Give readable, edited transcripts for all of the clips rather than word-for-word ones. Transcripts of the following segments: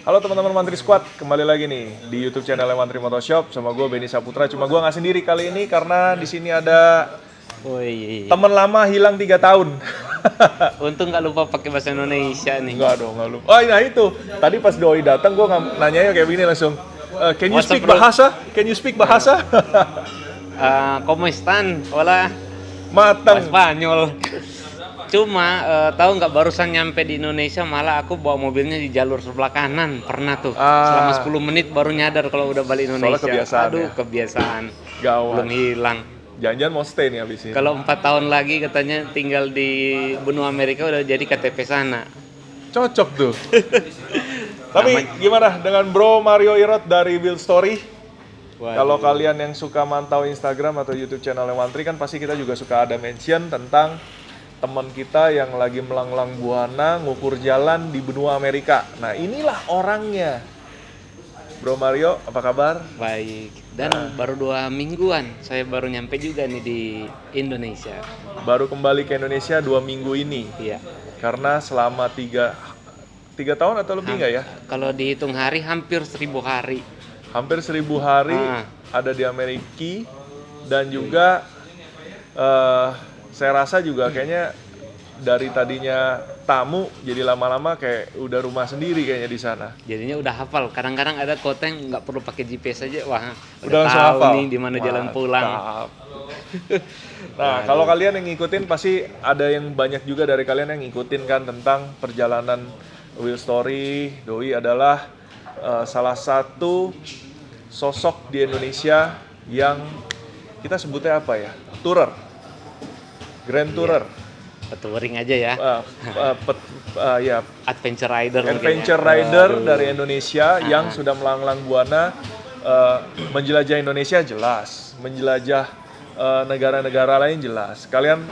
Halo teman-teman Mantri Squad, kembali lagi nih di YouTube channel Mantri Motoshop sama gue Benny Saputra. Cuma gue nggak sendiri kali ini karena di sini ada teman lama hilang 3 tahun. Untung nggak lupa pakai bahasa Indonesia nih. Enggak dong, nggak lupa. Oh nah itu, tadi pas Doi datang gue nanyanya kayak begini langsung. Can you speak bahasa? Can you speak bahasa? ¿Cómo están? Hola. Matang. Spanyol. Cuma tahu nggak barusan nyampe di Indonesia malah aku bawa mobilnya di jalur sebelah kanan pernah tuh. Selama 10 menit baru nyadar kalau udah balik Indonesia. Soalnya kebiasaan. Aduh, ya? kebiasaan. Gawat. Belum hilang. Jangan-jangan mau stay nih abis ini. Kalau 4 tahun lagi katanya tinggal di benua Amerika udah jadi KTP sana. Cocok tuh. Tapi gimana dengan Bro Mario Irot dari Wheel Story? Kalau kalian yang suka mantau Instagram atau YouTube channel Mantri kan pasti kita juga suka ada mention tentang teman kita yang lagi melanglang buana ngukur jalan di benua Amerika. Nah inilah orangnya. Bro Mario, apa kabar? Baik. Dan baru 2 mingguan saya baru nyampe juga nih di Indonesia. Baru kembali ke Indonesia 2 minggu ini. Iya. Karena selama 3 tahun atau lebih nggak ya? Kalau dihitung hari hampir 1000 hari. Hampir 1000 hari ada di Amerika. Dan juga saya rasa juga kayaknya dari tadinya tamu jadi lama-lama kayak udah rumah sendiri kayaknya di sana. Jadinya udah hafal. Kadang-kadang ada kota yang nggak perlu pakai GPS aja, wah udah langsung tahu hafal nih di mana jalan pulang. Nah, kalau kalian yang ngikutin pasti ada yang banyak juga dari kalian yang ngikutin kan tentang perjalanan Wheel Story. Doi adalah salah satu sosok di Indonesia yang kita sebutnya apa ya? Tourer. Grand Tourer. Touring aja ya. Ya, Adventure rider dari Indonesia yang sudah melanglang buana menjelajah Indonesia jelas, menjelajah negara-negara lain jelas. Kalian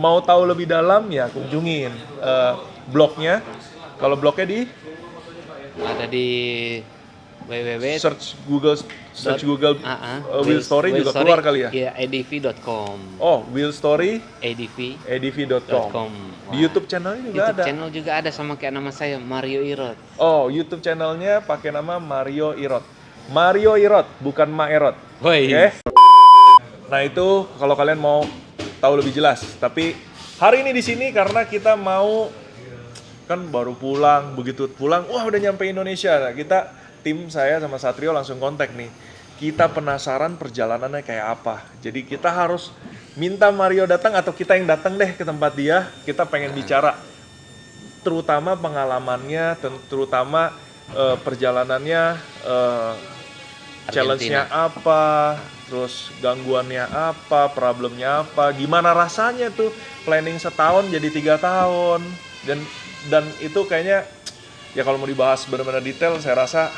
mau tahu lebih dalam ya kunjungin blognya. Kalau blognya ada di www. Search Google Wheel Story juga keluar kali ya? Iya, adv.com. Oh, Wheel Story adv.com. Di YouTube channelnya juga YouTube ada. channel juga ada sama kayak nama saya, Mario Irot. Oh, YouTube channelnya pakai nama Mario Irot. Mario Irot, bukan Ma Erot. Oke. Okay? Nah itu kalau kalian mau tahu lebih jelas. Tapi hari ini di sini karena kita mau kan baru pulang, begitu pulang, wah udah nyampe Indonesia. Nah, tim saya sama Satrio langsung kontak nih. Kita penasaran perjalanannya kayak apa. Jadi kita harus minta Mario datang atau kita yang datang deh ke tempat dia. Kita pengen bicara terutama pengalamannya, terutama perjalanannya, challenge-nya apa, terus gangguannya apa, problemnya apa, gimana rasanya tuh planning setahun jadi 3 tahun. Dan itu kayaknya ya kalau mau dibahas benar-benar detail saya rasa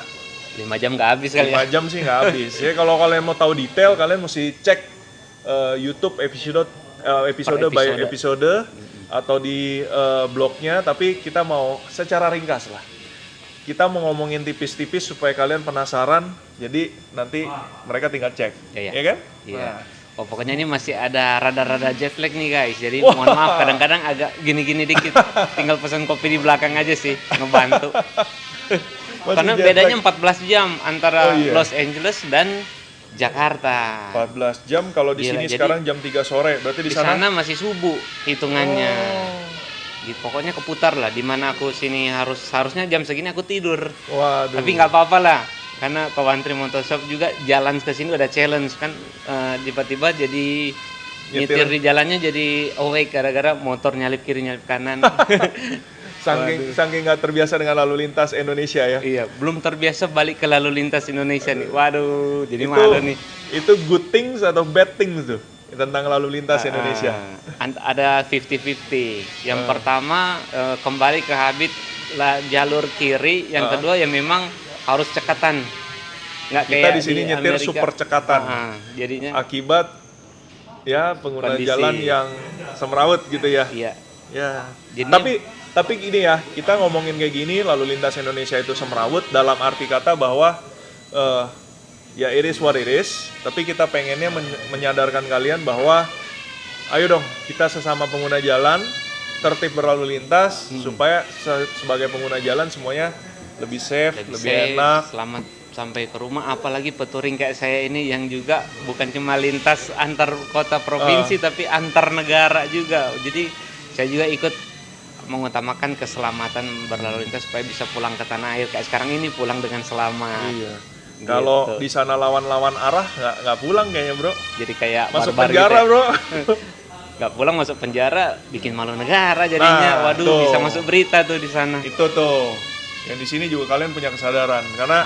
5 jam nggak habis kali 5 jam sih nggak habis. Ya kalau kalian mau tahu detail kalian mesti cek YouTube episode by episode atau di blognya. Tapi kita mau secara ringkas lah. Kita mau ngomongin tipis-tipis supaya kalian penasaran. Jadi nanti mereka tinggal cek, ya kan? Iya. Oh, pokoknya ini masih ada rada-rada jet lag nih guys. Jadi mohon maaf kadang-kadang agak gini-gini dikit. Tinggal pesan kopi di belakang aja sih, ngebantu. Karena bedanya 14 jam antara Los Angeles dan Jakarta. 14 jam kalau di sini sekarang jam 3 sore. Berarti di sana masih subuh hitungannya. Gitu, pokoknya keputar lah. Di mana aku sini harusnya jam segini aku tidur. Waduh. Tapi nggak apa-apa lah. Karena Mantri Motoshop juga jalan ke sini udah challenge kan, tiba-tiba jadi nyetir di jalannya jadi awake gara-gara motor nyalip kiri nyalip kanan. Saking nggak terbiasa dengan lalu lintas Indonesia ya. Iya, belum terbiasa balik ke lalu lintas Indonesia nih. Waduh, jadi malu nih. Itu good things atau bad things tuh tentang lalu lintas Indonesia? Ada 50-50. Yang pertama kembali ke habit jalur kiri, yang kedua ya memang harus cekatan. Nggak kita kayak di sini nyetir Amerika. super cekatan. Jadinya akibat ya pengguna kondisi jalan yang semrawut gitu ya. Iya. Ya. Jadinya, Tapi gini ya, kita ngomongin kayak gini lalu lintas Indonesia itu semrawut dalam arti kata bahwa ya it is what it is. Tapi kita pengennya menyadarkan kalian bahwa ayo dong kita sesama pengguna jalan tertib berlalu lintas supaya sebagai pengguna jalan semuanya lebih safe, lebih safe, enak. selamat sampai ke rumah. Apalagi petouring kayak saya ini yang juga bukan cuma lintas antar kota provinsi tapi antar negara juga. Jadi saya juga ikut mengutamakan keselamatan berlalu lintas supaya bisa pulang ke tanah air kayak sekarang ini, pulang dengan selamat. Iya. Gitu. Kalau di sana lawan-lawan arah nggak pulang kayaknya, Bro. Jadi kayak Masuk barbar penjara, gitu ya. Bro. Nggak pulang masuk penjara, bikin malu negara jadinya. Nah, Waduh, tuh. bisa masuk berita tuh di sana. Itu tuh. Yang di sini juga kalian punya kesadaran karena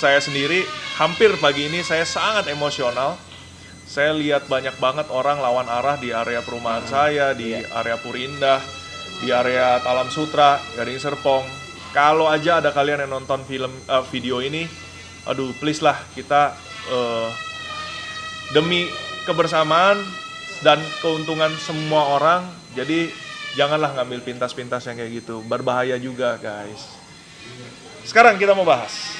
saya sendiri hampir pagi ini saya sangat emosional. Saya lihat banyak banget orang lawan arah di area perumahan saya, di area Purindah, di area Talam Sutra, Gading Serpong. Kalau aja ada kalian yang nonton video ini, aduh please lah kita demi kebersamaan dan keuntungan semua orang. Jadi janganlah ngambil pintas-pintas yang kayak gitu, berbahaya juga guys. Sekarang kita mau bahas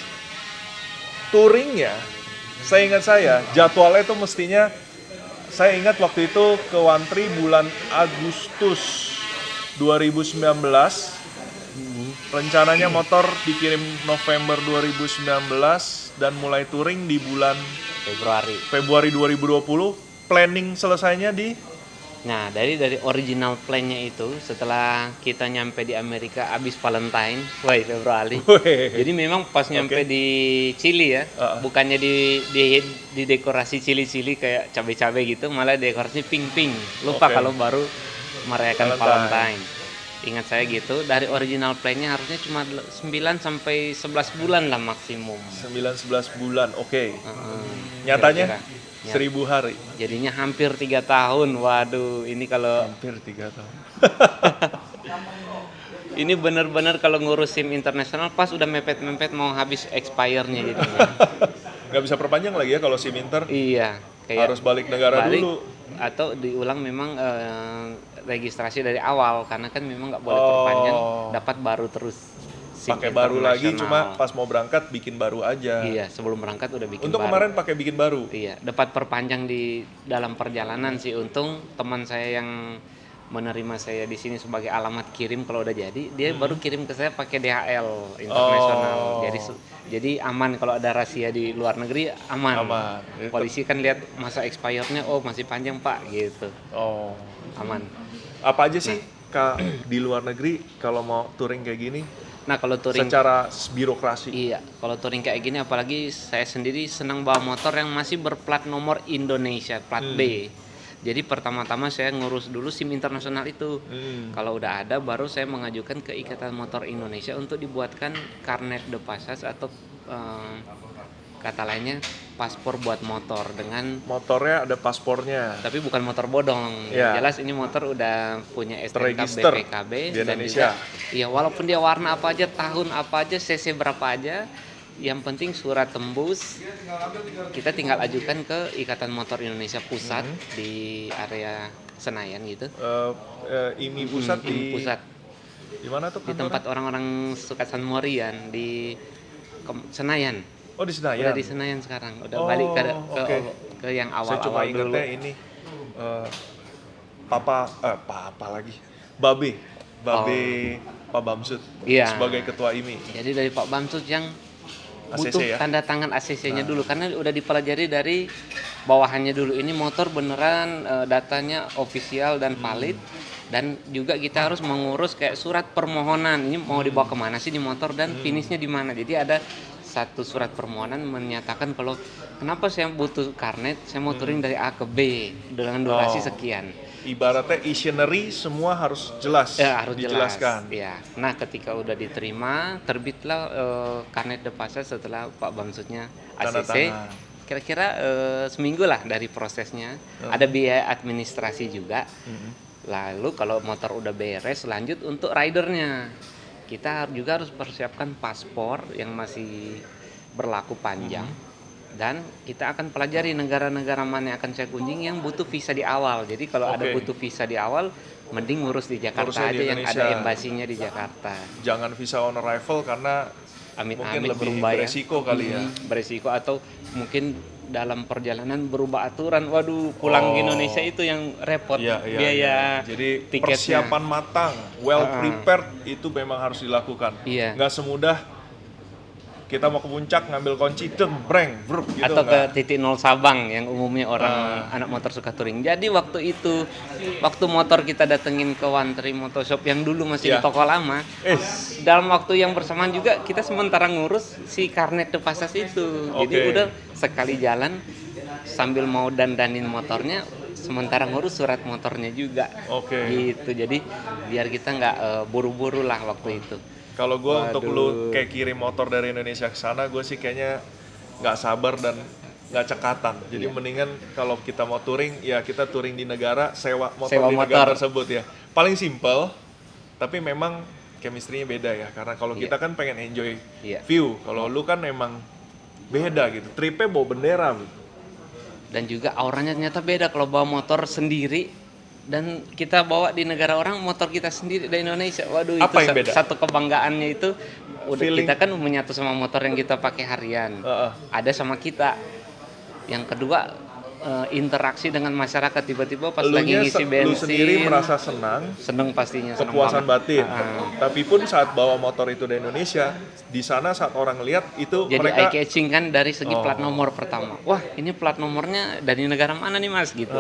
touringnya. Saya jadwalnya itu mestinya, saya ingat waktu itu ke Wantri bulan Agustus 2019. Rencananya motor dikirim November 2019 dan mulai touring di bulan Februari 2020. Planning selesainya di Nah, dari original plan-nya itu setelah kita nyampe di Amerika abis Valentine, Februari. Jadi memang pas nyampe di Chili ya, bukannya di dekorasi Chili kayak cabai-cabai gitu, malah dekorasi pink-pink. Lupa kalau baru merayakan Valentine. Ingat saya gitu, dari original plan-nya harusnya cuma 9 sampai 11 bulan lah maksimum. 9-11 bulan, oke. Nyatanya? 1000 hari. Jadinya hampir 3 tahun. Waduh, ini kalau hampir 3 tahun. Ini benar-benar kalau ngurus SIM internasional pas udah mepet-mepet mau habis expire-nya jadinya. Nggak bisa perpanjang lagi ya kalau SIM Inter? Iya, kayak harus balik negara dulu. Atau diulang memang registrasi dari awal karena kan memang nggak boleh perpanjang, dapat baru terus. Pakai baru lagi, cuma pas mau berangkat bikin baru aja. Iya, sebelum berangkat udah bikin Untuk baru. kemarin pakai bikin baru. Iya, dapat perpanjang di dalam perjalanan sih. Untung teman saya yang menerima saya di sini sebagai alamat kirim kalau udah jadi, dia baru kirim ke saya pakai DHL internasional. Jadi aman kalau ada rahasia di luar negeri, aman. Polisi kan lihat masa expirednya, oh masih panjang Pak gitu. Aman. Apa aja sih di luar negeri kalau mau touring kayak gini? Nah, kalau touring secara birokrasi. Iya, kalau touring kayak gini apalagi saya sendiri senang bawa motor yang masih berplat nomor Indonesia, plat B. Jadi pertama-tama saya ngurus dulu SIM internasional itu. Kalau udah ada baru saya mengajukan ke Ikatan Motor Indonesia untuk dibuatkan carnet de passage atau kata lainnya paspor buat motor. Dengan motornya ada paspornya. Tapi bukan motor bodong. Ya. Jelas ini motor udah punya STNK BPKB di dan Indonesia. Juga, ya walaupun dia warna apa aja, tahun apa aja, CC berapa aja, yang penting surat tembus. Kita tinggal ajukan ke Ikatan Motor Indonesia Pusat di area Senayan gitu. IMI Pusat di Pusat. Di mana tuh? Di tempat orang-orang suka San Morian di Senayan. Oh, di Senayan. Udah di Senayan sekarang. Udah balik ke yang awal-awal. Saya cuma ingetnya dulu. Ini Papa lagi. Babe Pak Bamsud sebagai ketua IMI. Jadi dari Pak Bamsud yang butuh ACC, ya? tanda tangan ACC-nya dulu karena udah dipelajari dari bawahannya dulu. Ini motor beneran datanya ofisial dan valid. Dan juga kita harus mengurus kayak surat permohonan. Ini mau dibawa kemana sih di motor dan finishnya di mana. Jadi ada satu surat permohonan menyatakan kalau kenapa saya butuh karnet, saya mau touring dari A ke B dengan durasi sekian. Ibaratnya itinerary semua harus jelas. Ya, harus dijelaskan. Ya. Nah, ketika udah diterima, terbitlah karnet de passage setelah Pak Bamsudnya ACC. Kira-kira seminggu lah dari prosesnya. Ada biaya administrasi juga. Lalu kalau motor udah beres, lanjut untuk ridernya. Kita juga harus persiapkan paspor yang masih berlaku panjang. Dan kita akan pelajari negara-negara mana yang akan saya kunjungi yang butuh visa di awal. Jadi kalau ada butuh visa di awal, mending ngurus di Jakarta aja yang ada embasinya di Jakarta. Jangan visa on arrival karena mungkin lebih beresiko kali ya. Beresiko atau mungkin dalam perjalanan berubah aturan. Waduh, pulang ke Indonesia itu yang repot. Biaya Jadi tiketnya. persiapan matang, well prepared itu memang harus dilakukan. Nggak semudah kita mau ke puncak ngambil kunci, breng, bruk gitu. Atau nggak? ke titik nol Sabang yang umumnya orang anak motor suka touring. Jadi waktu itu, waktu motor kita datengin ke One Tree Motor Shop yang dulu masih di Iya. toko lama, dalam waktu yang bersamaan juga kita sementara ngurus si Karnet de Pasas itu. Jadi Oke. udah sekali jalan sambil mau dandanin motornya, sementara ngurus surat motornya juga. Oke. Gitu. Jadi biar kita nggak buru-buru lah waktu itu. Kalau gue untuk Waduh. lu kayak kirim motor dari Indonesia ke sana, gue sih kayaknya nggak sabar dan nggak cekatan. Jadi Iya. mendingan kalau kita mau touring, ya kita touring di negara, sewa motor Sewa di negara motor. tersebut ya. Paling simple, tapi memang chemistry-nya beda ya. Karena kalau Iya. kita kan pengen enjoy Iya. view, kalau lu kan emang beda gitu. Tripnya bawa bendera gitu. Dan juga auranya ternyata beda kalau bawa motor sendiri dan kita bawa di negara orang motor kita sendiri di Indonesia. Waduh, Apa itu yang beda? satu kebanggaannya itu udah Feeling. kita kan menyatu sama motor yang kita pakai harian. Heeh. Ada sama kita. Yang kedua interaksi dengan masyarakat, tiba-tiba pas lagi Elunya ngisi lu bensin sendiri merasa senang, seneng pastinya, seneng kepuasan banget. batin. Ah. Tapi pun saat bawa motor itu di Indonesia, di sana saat orang lihat itu Jadi mereka eye catching kan dari segi Oh. plat nomor pertama. Wah, ini plat nomornya dari negara mana nih Mas gitu.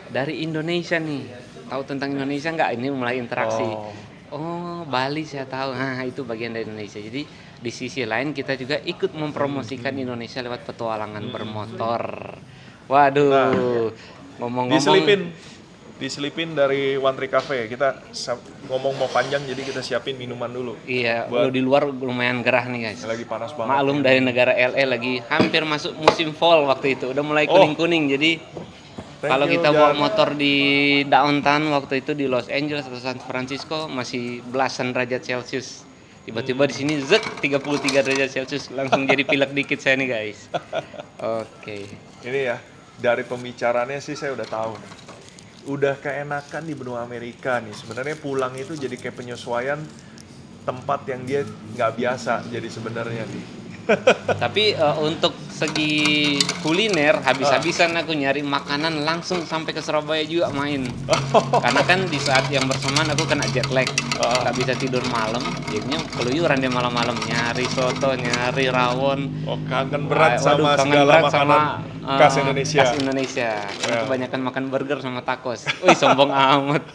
Dari Indonesia nih. Tahu tentang Indonesia nggak? Ini mulai interaksi. Oh. Oh, Bali saya tahu. Nah, itu bagian dari Indonesia. Jadi di sisi lain kita juga ikut mempromosikan Indonesia lewat petualangan bermotor. Waduh. Ngomong-ngomong diselipin dari One Tree Cafe. Kita ngomong mau panjang jadi kita siapin minuman dulu. iya, Buat- udah di luar lumayan gerah nih guys. Lagi panas banget. Maklum dari negara LA lagi hampir masuk musim fall waktu itu. Udah mulai Oh. kuning-kuning. Jadi Thank kalau you, kita bawa Jan. motor di downtown waktu itu di Los Angeles atau San Francisco masih belasan derajat Celcius. Tiba-tiba di sini zek 33 derajat Celcius langsung jadi pilek dikit saya nih guys. Oke. Ini ya, dari pembicaranya sih saya udah tahu. Udah keenakan di benua Amerika nih. Sebenarnya pulang itu jadi kayak penyesuaian tempat yang dia nggak biasa jadi sebenarnya nih. Tapi untuk segi kuliner habis-habisan aku nyari makanan langsung sampai ke Surabaya juga main. Karena kan di saat yang bersamaan aku kena jet lag, nggak bisa tidur malam, jadinya keluyuran deh malam-malam nyari soto, nyari rawon. Oh, kangen berat Waduh, sama kangen segala berat makanan sama, khas Indonesia. Khas Indonesia. Karena Ya. kebanyakan makan burger sama tacos. Wih, sombong amat.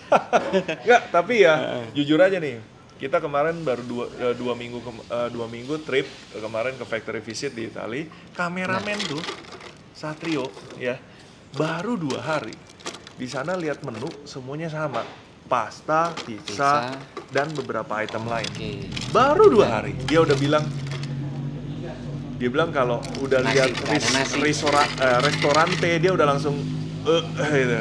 Nggak, tapi ya jujur aja nih. Kita kemarin baru dua minggu trip kemarin ke factory visit di Itali. Kameramen tuh Satrio ya baru 2 hari di sana lihat menu semuanya sama, pasta, pizza, dan beberapa item lain. Oke. Baru 2 hari dia udah bilang kalau udah Nasi, lihat nggak ada nasi. restorante dia udah langsung gitu.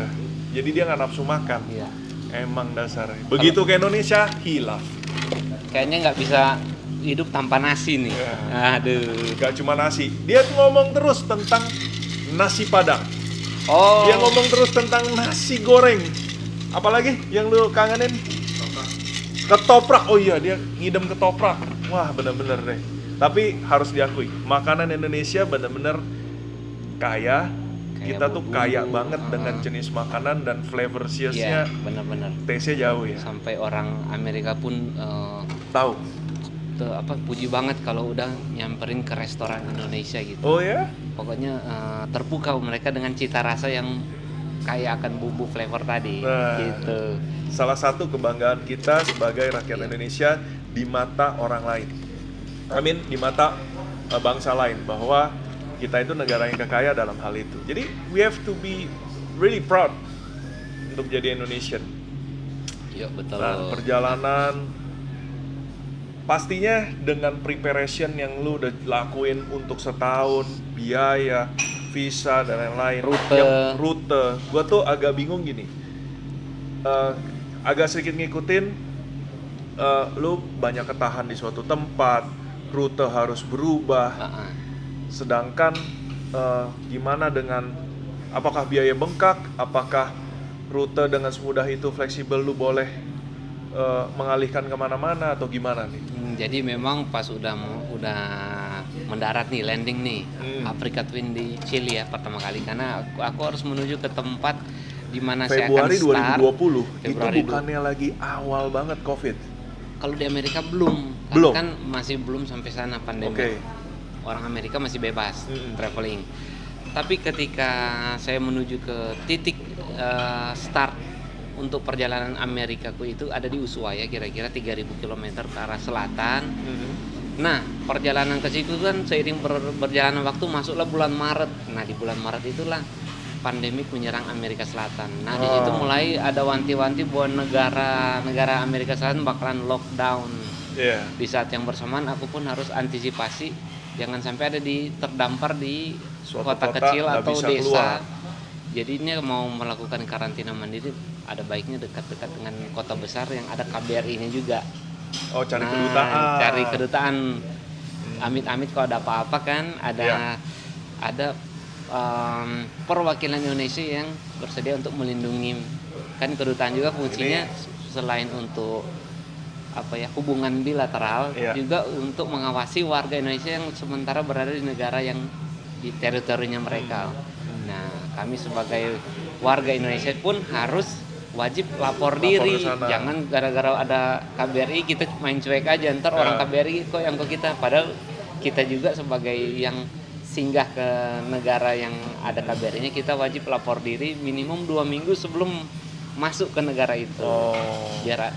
Jadi dia nggak nafsu makan. Iya. Emang dasarnya. Begitu ke Indonesia hilaf. Kayaknya nggak bisa hidup tanpa nasi nih. Ya. Aduh. Gak cuma nasi. Dia ngomong terus tentang nasi padang. Oh. Dia ngomong terus tentang nasi goreng. Apalagi yang lu kangenin? Ketoprak. Oh iya, dia ngidam ketoprak. Wah, bener-bener deh. Tapi harus diakui, makanan Indonesia bener-bener kaya. Kita tuh bumbu. kaya banget dengan jenis makanan dan flavor Iya, nya benar-benar. taste-nya jauh ya. Sampai orang Amerika pun Tahu. puji banget kalau udah nyamperin ke restoran Indonesia gitu. Oh ya? Pokoknya terpukau mereka dengan cita rasa yang kaya akan bumbu flavor tadi. Nah. Gitu. Salah satu kebanggaan kita sebagai rakyat Indonesia di mata orang lain. Di mata bangsa lain bahwa kita itu negara yang kaya dalam hal itu. Jadi we have to be really proud untuk jadi Indonesian. Iya, betul. Nah, perjalanan pastinya dengan preparation yang lu udah lakuin untuk setahun, biaya, visa dan lain-lain. Rute. Rute. Gua tuh agak bingung gini. Agak sedikit ngikutin lu banyak ketahan di suatu tempat, rute harus berubah. Sedangkan gimana dengan apakah biaya bengkak, apakah rute dengan semudah itu fleksibel lu boleh mengalihkan kemana-mana atau gimana nih? Jadi memang pas udah mendarat nih, landing nih, Afrika Twin di Chili ya pertama kali, karena aku harus menuju ke tempat di mana saya akan Februari start. 2020 Februari itu bukannya lagi awal banget COVID. Kalau di Amerika belum, Belum? kan masih belum sampai sana pandemi. Oke. orang Amerika masih bebas Mm-mm. traveling. Tapi ketika saya menuju ke titik start untuk perjalanan Amerikaku itu ada di Ushuaia, kira-kira 3.000 km ke arah selatan. Nah, perjalanan ke situ kan seiring berjalannya waktu masuklah bulan Maret. Nah, di bulan Maret itulah pandemik menyerang Amerika Selatan. Nah, di situ mulai ada wanti-wanti bahwa negara Amerika Selatan bakalan lockdown. Iya. Di saat yang bersamaan aku pun harus antisipasi jangan sampai ada terdampar di Suatu kota kota kecil nggak atau bisa desa. keluar. Jadi ini mau melakukan karantina mandiri ada baiknya dekat-dekat dengan kota besar yang ada KBRI-nya juga. Oh, cari Nah, kedutaan. cari kedutaan. Amit-amit kalau ada apa-apa kan Iya. ada perwakilan Indonesia yang bersedia untuk melindungi. Kan kedutaan juga fungsinya selain untuk hubungan bilateral, Iya. juga untuk mengawasi warga Indonesia yang sementara berada di negara yang di teritorinya mereka. Nah, kami sebagai warga Indonesia pun harus wajib lapor diri. ke sana. Jangan gara-gara ada KBRI kita main cuek aja, ntar orang KBRI kok yang ke kita, padahal kita juga sebagai yang singgah ke negara yang ada KBRI-nya, kita wajib lapor diri minimum 2 minggu sebelum masuk ke negara itu.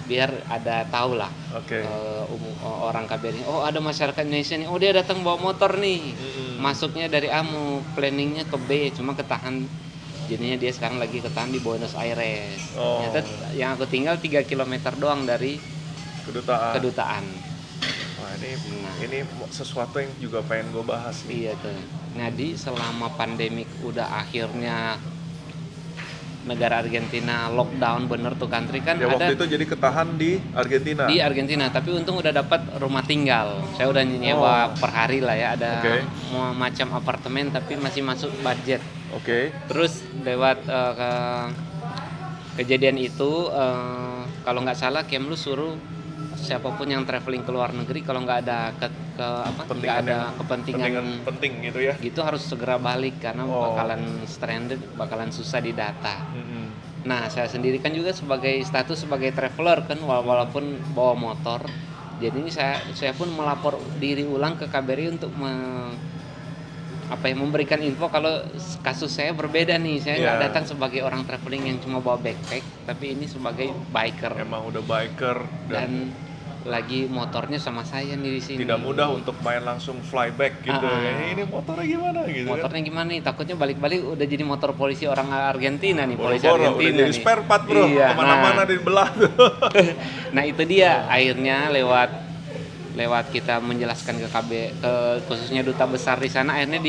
Biar ada tahu lah. Oke. Orang KBRI, oh ada masyarakat Indonesia nih, oh dia datang bawa motor nih. Masuknya dari A, mau planningnya ke B, cuma ketahan. Jadinya dia sekarang lagi ketahan di Buenos Aires. Ternyata yang aku tinggal 3 km doang dari kedutaan. Wah, ini sesuatu yang juga pengen gue bahas nih. Iya tuh. Jadi selama pandemik udah akhirnya negara Argentina lockdown bener tuh country kan, Ya, ada waktu itu jadi ketahan di Argentina. di Argentina, tapi untung udah dapat rumah tinggal. Saya udah nyewa per hari lah ya, ada macam apartemen tapi masih masuk budget. Oke. Terus lewat kejadian itu kalau nggak salah Kemlu suruh siapapun yang traveling ke luar negeri kalau nggak ada nggak ada kepentingan penting gitu ya. gitu harus segera balik karena bakalan stranded, bakalan susah didata. Nah, saya sendiri kan juga sebagai traveler kan, walaupun bawa motor. Jadi ini saya pun melapor diri ulang ke KBRI untuk memberikan info kalau kasus saya berbeda nih. Saya nggak datang sebagai orang traveling yang cuma bawa backpack, tapi ini sebagai biker. Emang udah biker dan lagi motornya sama saya nih di sini. Tidak mudah untuk main langsung flyback gitu. Ini motornya gimana gitu? Motornya gimana nih? Takutnya balik-balik udah jadi motor polisi orang Argentina nih, polisi Boro-boro, Argentina udah jadi nih. spare part bro, kemana-mana dibelah tuh. Nah itu dia, akhirnya lewat kita menjelaskan ke khususnya duta besar di sana, akhirnya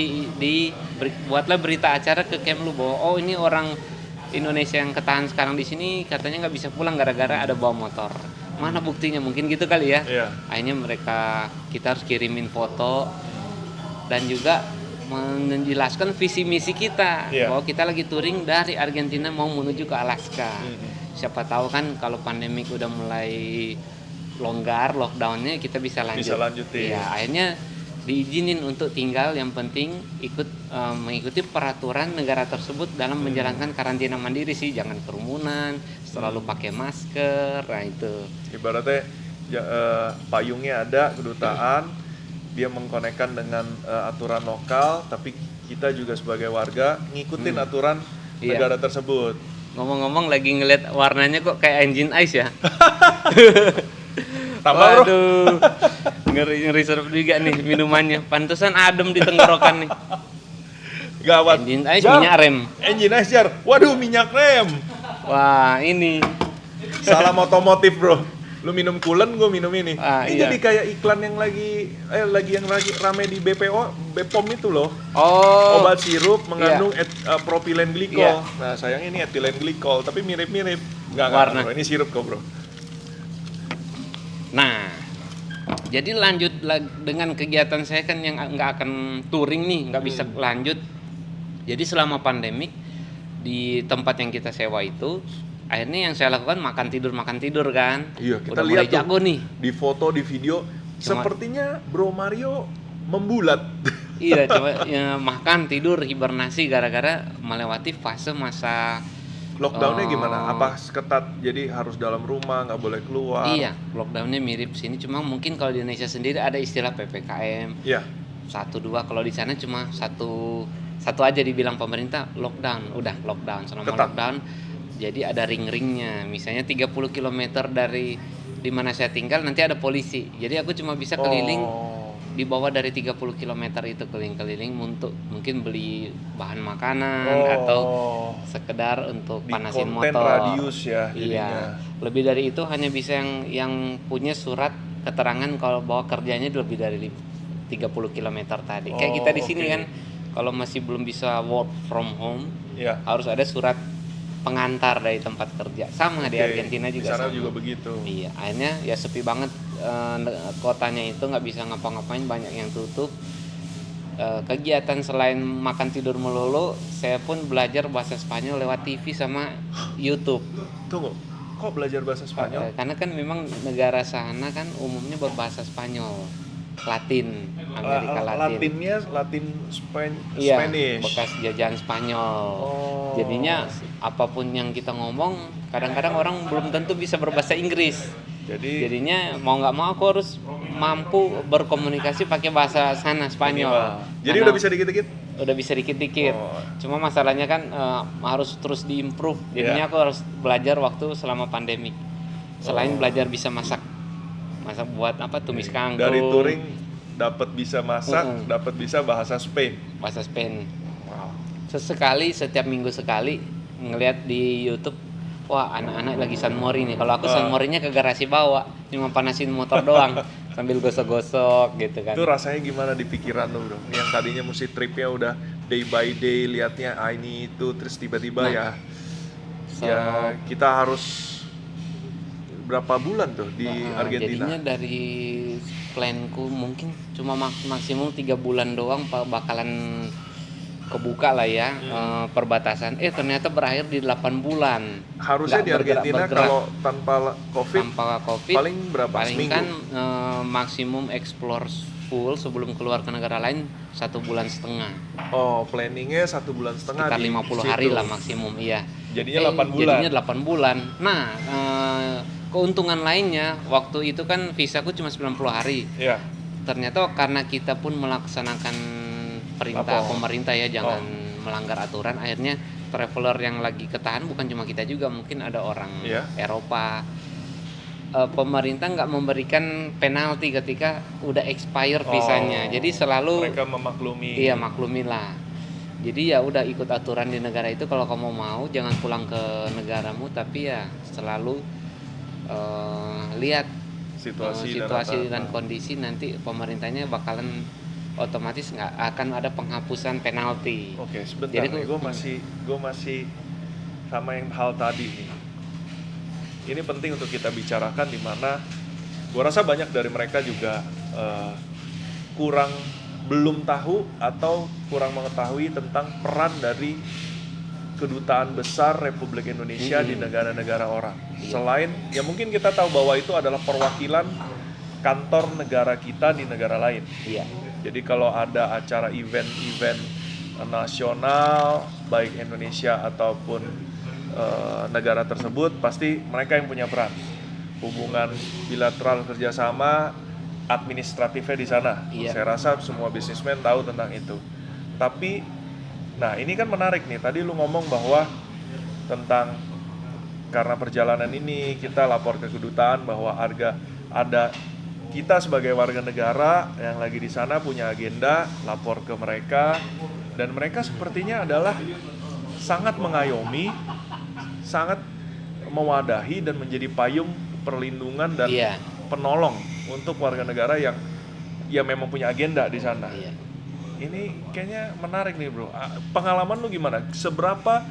buatlah berita acara ke Kemlu bahwa ini orang Indonesia yang ketahan sekarang di sini katanya nggak bisa pulang gara-gara ada bawa motor. Mana buktinya? Mungkin gitu kali ya. Akhirnya kita harus kirimin foto dan juga menjelaskan visi misi kita bahwa kita lagi touring dari Argentina mau menuju ke Alaska. Siapa tahu kan kalau pandemik udah mulai longgar lockdownnya kita bisa lanjutin. Ya, akhirnya diizinin untuk tinggal, yang penting mengikuti peraturan negara tersebut dalam menjalankan karantina mandiri sih, jangan kerumunan, selalu pakai masker. Nah itu ibaratnya payungnya ada kedutaan, dia mengkonekkan dengan aturan lokal, tapi kita juga sebagai warga ngikutin aturan negara tersebut. Ngomong-ngomong lagi ngeliat warnanya kok kayak engine ice ya. Tambah bro. Waduh, ngeri serap juga nih minumannya. Pantesan adem di tenggorokan nih. Gawat. Engine ice, minyak rem. Engine ice jar. Waduh, minyak rem. Wah ini salam otomotif bro. Lu minum coolant, gue minum ini. Ini iya. jadi kayak iklan yang lagi rame di BPOM itu loh. Obat sirup mengandung propilen glikol. Nah sayang ini etilen glikol, tapi mirip-mirip. Enggak bro, ini sirup kok bro. Nah, jadi lanjut dengan kegiatan saya kan yang nggak akan touring nih, nggak bisa lanjut. Jadi selama pandemik di tempat yang kita sewa itu, akhirnya yang saya lakukan makan tidur kan. Iya, kita udah lihat mulai jago nih. Di foto, di video, sepertinya Bro Mario membulat. Iya, coba makan tidur hibernasi gara-gara melewati fase masa lockdownnya gimana? Apa ketat? Jadi harus dalam rumah, nggak boleh keluar? Iya, lockdownnya mirip sini, cuma mungkin kalau di Indonesia sendiri ada istilah PPKM. Iya. satu dua, kalau di sana cuma satu aja dibilang pemerintah lockdown, udah lockdown selama Ketat. lockdown. Jadi ada ring-ringnya, misalnya 30 km dari di mana saya tinggal nanti ada polisi. Jadi aku cuma bisa keliling di bawah dari 30 km itu, keliling-keliling untuk mungkin beli bahan makanan atau sekedar untuk Di panasin konten motor. radius ya jadinya. Iya. Lebih dari itu hanya bisa yang punya surat keterangan kalau bahwa kerjanya lebih dari 30 km tadi. Kayak kita di sini Oke. kan kalau masih belum bisa work from home, Ya. harus ada surat pengantar dari tempat kerja. Sama di Oke, Argentina juga di sana sama. juga begitu. Iya, akhirnya ya sepi banget, kotanya itu nggak bisa ngapa-ngapain, banyak yang tutup. Kegiatan selain makan tidur melulu, saya pun belajar bahasa Spanyol lewat TV sama YouTube. Tunggu, kok belajar bahasa Spanyol? Karena kan memang negara sana kan umumnya berbahasa Spanyol, Latin, Amerika Latin. Latinnya Latin Iya, Spanish. bekas jajahan Spanyol. Oh. Jadinya apapun yang kita ngomong, kadang-kadang orang belum tentu bisa berbahasa Inggris. Jadinya mau nggak mau aku harus mampu berkomunikasi pakai bahasa sana Spanyol. Jadi Karena udah bisa dikit-dikit. udah bisa dikit-dikit. Oh. Cuma masalahnya kan harus terus diimprove. Jadinya aku harus belajar waktu selama pandemik. Selain belajar bisa masak buat apa, tumis kangkung. Dari touring dapat bisa masak, dapat bisa bahasa Spain. Bahasa Spain. Wow. Sesekali, setiap minggu sekali ngelihat di YouTube, wah anak-anak lagi San Mori nih. Kalau aku San Morinya ke garasi bawah, cuma panasin motor doang sambil gosok-gosok gitu kan. Itu rasanya gimana di pikiran lu, Bro? Yang tadinya mesti tripnya udah day by day, liatnya ini itu, terus tiba-tiba ya kita harus berapa bulan tuh di Argentina? Jadinya dari planku mungkin cuma maksimum 3 bulan doang bakalan kebuka lah ya, perbatasan. Ternyata berakhir di 8 bulan. Harusnya Nggak di Argentina bergerak. kalau tanpa COVID paling berapa? paling Seminggu? kan maksimum explore full sebelum keluar ke negara lain 1,5 bulan. Oh, planningnya 1,5 bulan Sekitar 50 hari lah maksimum, iya. Jadinya 8 bulan. Jadinya 8 bulan. Nah, keuntungan lainnya waktu itu kan visaku cuma 90 hari. Iya. Ternyata karena kita pun melaksanakan perintah pemerintah ya, jangan melanggar aturan, akhirnya traveler yang lagi ketahan bukan cuma kita juga, mungkin ada orang Eropa. Pemerintah nggak memberikan penalti ketika udah expire visanya, jadi selalu mereka memaklumi. Iya, maklumilah. Jadi ya udah ikut aturan di negara itu. Kalau kamu mau jangan pulang ke negaramu, tapi ya selalu lihat situasi dan kondisi. Nanti pemerintahnya bakalan otomatis nggak akan ada penghapusan penalti. Oke, sebentar. Jadi gue masih sama yang hal tadi nih. Ini penting untuk kita bicarakan, di mana gue rasa banyak dari mereka juga belum tahu atau kurang mengetahui tentang peran dari kedutaan besar Republik Indonesia di negara-negara orang. Selain ya mungkin kita tahu bahwa itu adalah perwakilan kantor negara kita di negara lain. Iya. Jadi kalau ada acara event-event nasional baik Indonesia ataupun negara tersebut, pasti mereka yang punya peran. Hubungan bilateral kerjasama administratifnya di sana. Iya. Saya rasa semua bisnismen tahu tentang itu. Tapi, nah ini kan menarik nih. Tadi lu ngomong bahwa tentang karena perjalanan ini kita lapor ke kedutaan bahwa ada kita sebagai warga negara yang lagi di sana punya agenda, lapor ke mereka, dan mereka sepertinya adalah sangat mengayomi, sangat mewadahi dan menjadi payung perlindungan dan penolong untuk warga negara yang ya memang punya agenda di sana. Iya. Ini kayaknya menarik nih, Bro. Pengalaman lu gimana? Seberapa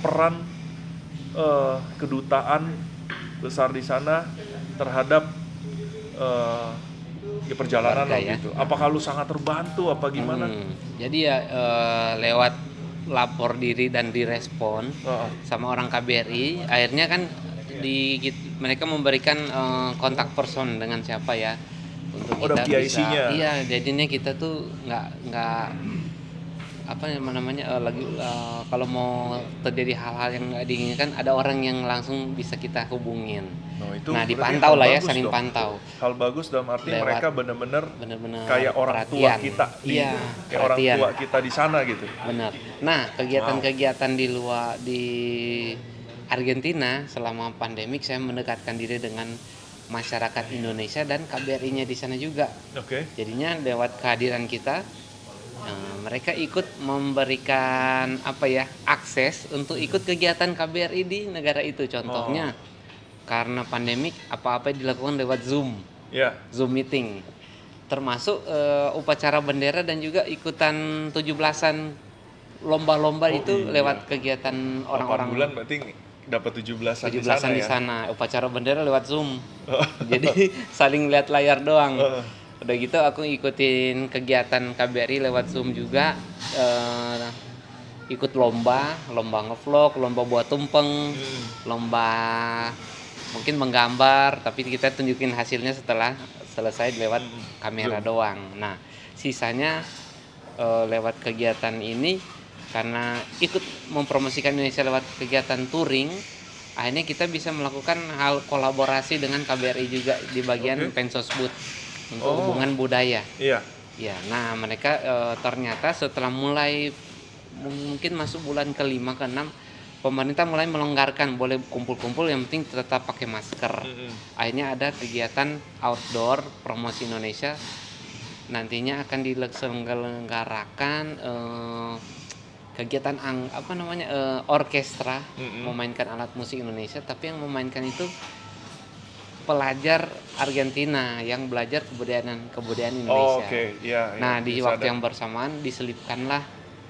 peran kedutaan besar di sana terhadap perjalanan lo gitu? Apakah lu sangat terbantu apa gimana? Jadi ya lewat lapor diri dan direspon sama orang KBRI, akhirnya kan mereka memberikan kontak person dengan siapa ya untuk kita bisa. Iya, jadinya kita tuh nggak apa namanya kalau mau terjadi hal-hal yang nggak diinginkan ada orang yang langsung bisa kita hubungin. itu Nah, berarti dipantau hal lah ya, bagus saling dong. pantau. Hal bagus dalam arti Lewat mereka benar-benar Bener-bener kayak orang tua perhatian. kita Iya, kayak orang perhatian. tua kita di sana gitu. Benar. Nah, kegiatan-kegiatan di luar di Argentina selama pandemik saya mendekatkan diri dengan masyarakat Indonesia dan KBRI-nya di sana juga. Oke. Jadinya lewat kehadiran kita mereka ikut memberikan akses untuk ikut kegiatan KBRI di negara itu. Contohnya karena pandemik apa-apa dilakukan lewat Zoom. Ya. Zoom meeting. Termasuk upacara bendera dan juga ikutan 17-an lomba-lomba itu lewat kegiatan 8 orang-orang. bulan berarti dapat 17-an di 17-an sana di ya. sana. Upacara bendera lewat Zoom. Jadi saling lihat layar doang. Udah gitu aku ikutin kegiatan KBRI lewat Zoom juga, ikut lomba ngevlog, lomba buat tumpeng, lomba mungkin menggambar, tapi kita tunjukin hasilnya setelah selesai lewat kamera doang. Nah, sisanya lewat kegiatan ini karena ikut mempromosikan Indonesia lewat kegiatan touring, akhirnya kita bisa melakukan hal kolaborasi dengan KBRI juga di bagian Pensosbud untuk hubungan budaya. Iya. Ya, nah mereka ternyata setelah mulai mungkin masuk bulan ke-5 ke-6 pemerintah mulai melonggarkan, boleh kumpul-kumpul yang penting tetap pakai masker. Akhirnya ada kegiatan outdoor promosi Indonesia, nantinya akan diselenggarakan kegiatan orkestra memainkan alat musik Indonesia, tapi yang memainkan itu pelajar Argentina yang belajar kebudayaan Indonesia. Nah, di waktu yang bersamaan diselipkanlah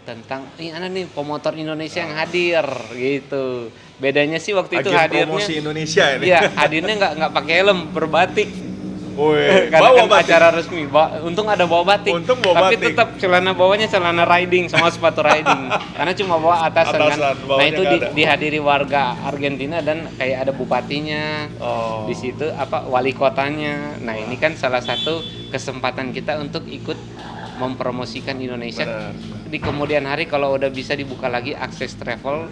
tentang ada nih pemotor Indonesia yang hadir gitu. Bedanya sih waktu itu hadirnya promosi Indonesia ini. Iya, hadirnya nggak pakai helm, berbatik. Bawa Karena kan batik. acara resmi. Untung ada bawa batik. Tapi tetap celana bawahnya celana riding sama sepatu riding. Karena cuma bawa atasan kan. Nah, itu dihadiri warga Argentina dan kayak ada bupatinya. Di situ wali kotanya. Nah, ini kan salah satu kesempatan kita untuk ikut mempromosikan Indonesia. Di kemudian hari kalau udah bisa dibuka lagi akses travel,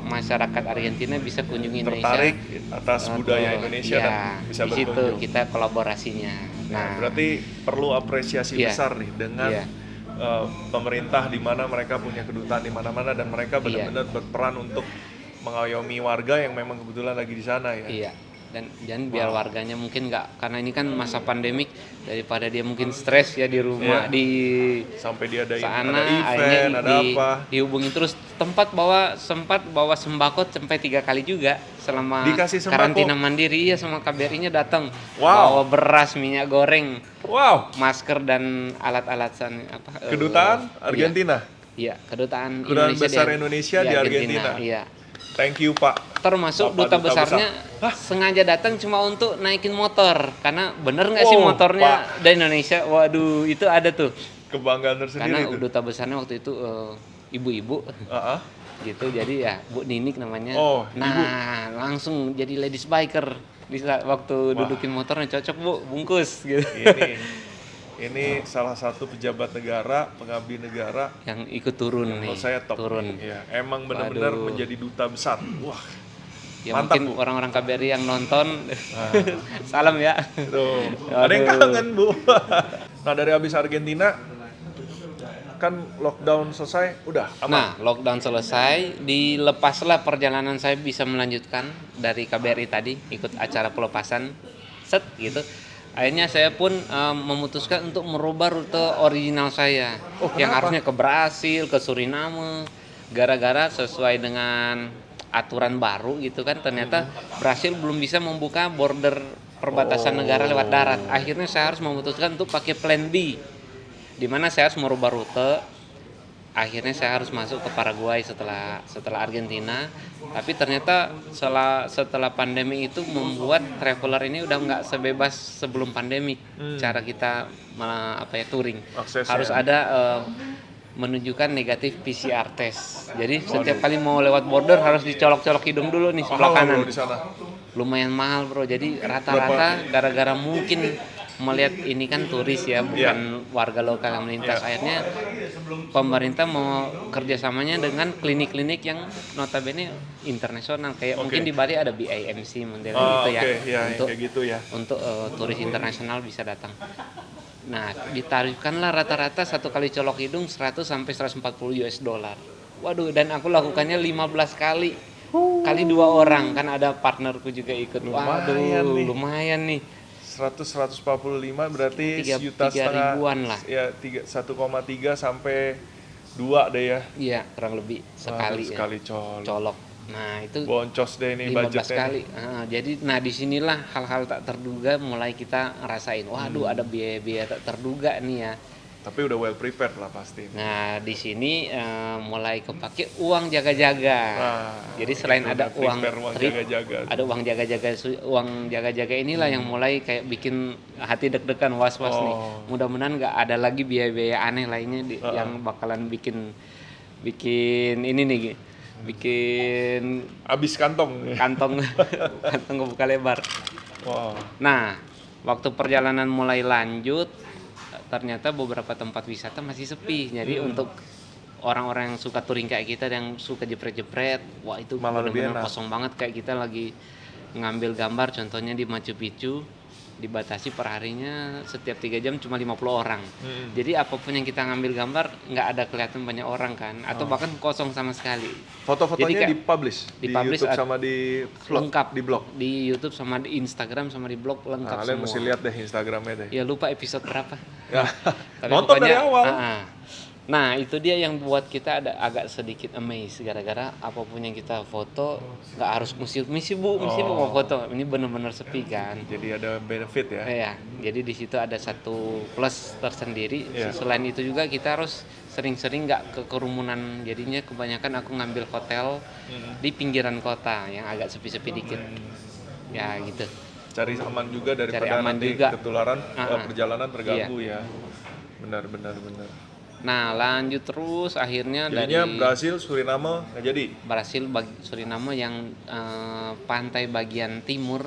masyarakat Argentina bisa kunjungi Indonesia. Tertarik atas budaya Indonesia dan bisa di situ berkunjung. kita kolaborasinya. Nah, berarti perlu apresiasi besar nih dengan pemerintah di mana mereka punya kedutaan di mana-mana dan mereka benar-benar berperan untuk mengayomi warga yang memang kebetulan lagi di sana ya. Iya. Dan biar warganya mungkin nggak, karena ini kan masa pandemik, daripada dia mungkin stres ya di rumah sampai dia ada sana, event, ada apa dihubungi terus. Sempat bawa sembako sampai 3 kali juga selama karantina mandiri sama KBRI-nya datang. Bawa beras, minyak goreng, masker dan alat-alat kedutaan Argentina. Iya, kedutaan besar Indonesia di Argentina. Iya. Thank you, Pak. Termasuk duta besarnya sengaja datang cuma untuk naikin motor, karena bener nggak sih motornya dari Indonesia. Waduh, itu ada tuh kebanggaan tersendiri. Karena duta besarnya waktu itu ibu-ibu gitu, jadi ya Bu Ninik namanya. Ibu. Langsung jadi ladies biker waktu dudukin motornya, cocok Bu, bungkus gitu. Ini salah satu pejabat negara, pengabdi negara yang ikut turun nih. Kalau saya top. Turun. Ya, emang benar-benar menjadi duta besar. Wah. Ya mantap, mungkin Bu. Orang-orang KBRI yang nonton salam ya. Tuh. Ada yang kangen, Bu. Nah, dari habis Argentina kan lockdown selesai, udah aman. Nah, lockdown selesai, dilepaslah perjalanan saya bisa melanjutkan dari KBRI tadi, ikut acara pelepasan gitu. Akhirnya saya pun memutuskan untuk merubah rute original saya yang harusnya ke Brasil, ke Suriname. Gara-gara sesuai dengan aturan baru gitu kan, ternyata Brasil belum bisa membuka border perbatasan negara lewat darat. Akhirnya saya harus memutuskan untuk pakai plan B, di mana saya harus merubah rute. Akhirnya saya harus masuk ke Paraguay setelah Argentina. Tapi ternyata setelah pandemi itu membuat traveler ini udah nggak sebebas sebelum pandemi. Cara kita touring harus ada menunjukkan negatif PCR test. Jadi setiap kali mau lewat border harus dicolok-colok hidung dulu nih sebelah kanan. Lumayan mahal, bro. Jadi rata-rata gara-gara mungkin melihat ini kan turis ya, bukan warga lokal yang melintas. Akhirnya pemerintah mau kerjasamanya dengan klinik-klinik yang notabene internasional, kayak mungkin di Bali ada BIMC model gitu ya, untuk kayak gitu ya. untuk turis internasional bisa datang. Nah, ditarifkanlah rata-rata satu kali colok hidung 100 sampai 140 US dollar. Waduh, dan aku lakukannya 15 kali. Kali 2 orang, kan ada partnerku juga ikut. Waduh, lumayan nih. 145 berarti 3 ribuan lah. Ya, 1,3 sampai 2 deh ya. Iya, kurang lebih sekali ya. Sekali colok. Nah, itu Boncos deh ini 15 budgetnya. kali. Jadi disinilah hal-hal tak terduga mulai kita ngerasain. Waduh, ada biaya-biaya tak terduga nih ya. Tapi udah well prepared lah pasti. Nah, di sini mulai kepake uang jaga-jaga. Jadi selain ada uang trip, jaga-jaga. ada uang jaga-jaga inilah yang mulai kayak bikin hati deg-degan, was-was nih. Mudah-mudahan nggak ada lagi biaya-biaya aneh lainnya yang bakalan bikin ini nih, bikin Abis kantong. kantong kebuka lebar. Wow. Nah, waktu perjalanan mulai lanjut, ternyata beberapa tempat wisata masih sepi. Jadi untuk orang-orang yang suka touring kayak kita, yang suka jepret-jepret, wah itu malah lebih benar-benar enak. kosong banget. Kayak kita lagi ngambil gambar, contohnya di Machu Picchu, dibatasi per harinya setiap 3 jam cuma 50 orang. Jadi apapun yang kita ngambil gambar nggak ada kelihatan banyak orang kan, atau bahkan kosong sama sekali. Foto-fotonya dipublish di YouTube sama di vlog, lengkap di blog. Di YouTube sama di Instagram sama di blog lengkap semua. Kalian mesti lihat deh Instagramnya deh. Ya lupa episode berapa. Ya. Tapi Nonton pokoknya, dari awal. Nah, itu dia yang buat kita ada agak sedikit amazed, gara-gara apapun yang kita foto nggak harus misi mau foto. Ini benar-benar sepi kan. Jadi ada benefit ya. Ya, jadi di situ ada satu plus tersendiri. Selain itu juga kita harus sering-sering nggak ke kerumunan. Jadinya kebanyakan aku ngambil hotel di pinggiran kota yang agak sepi-sepi dikit. Ya gitu. Cari aman juga daripada nanti ketularan perjalanan terganggu ya. Benar. Nah, lanjut terus akhirnya jadinya dari Brasil, Suriname nggak jadi. Suriname yang pantai bagian timur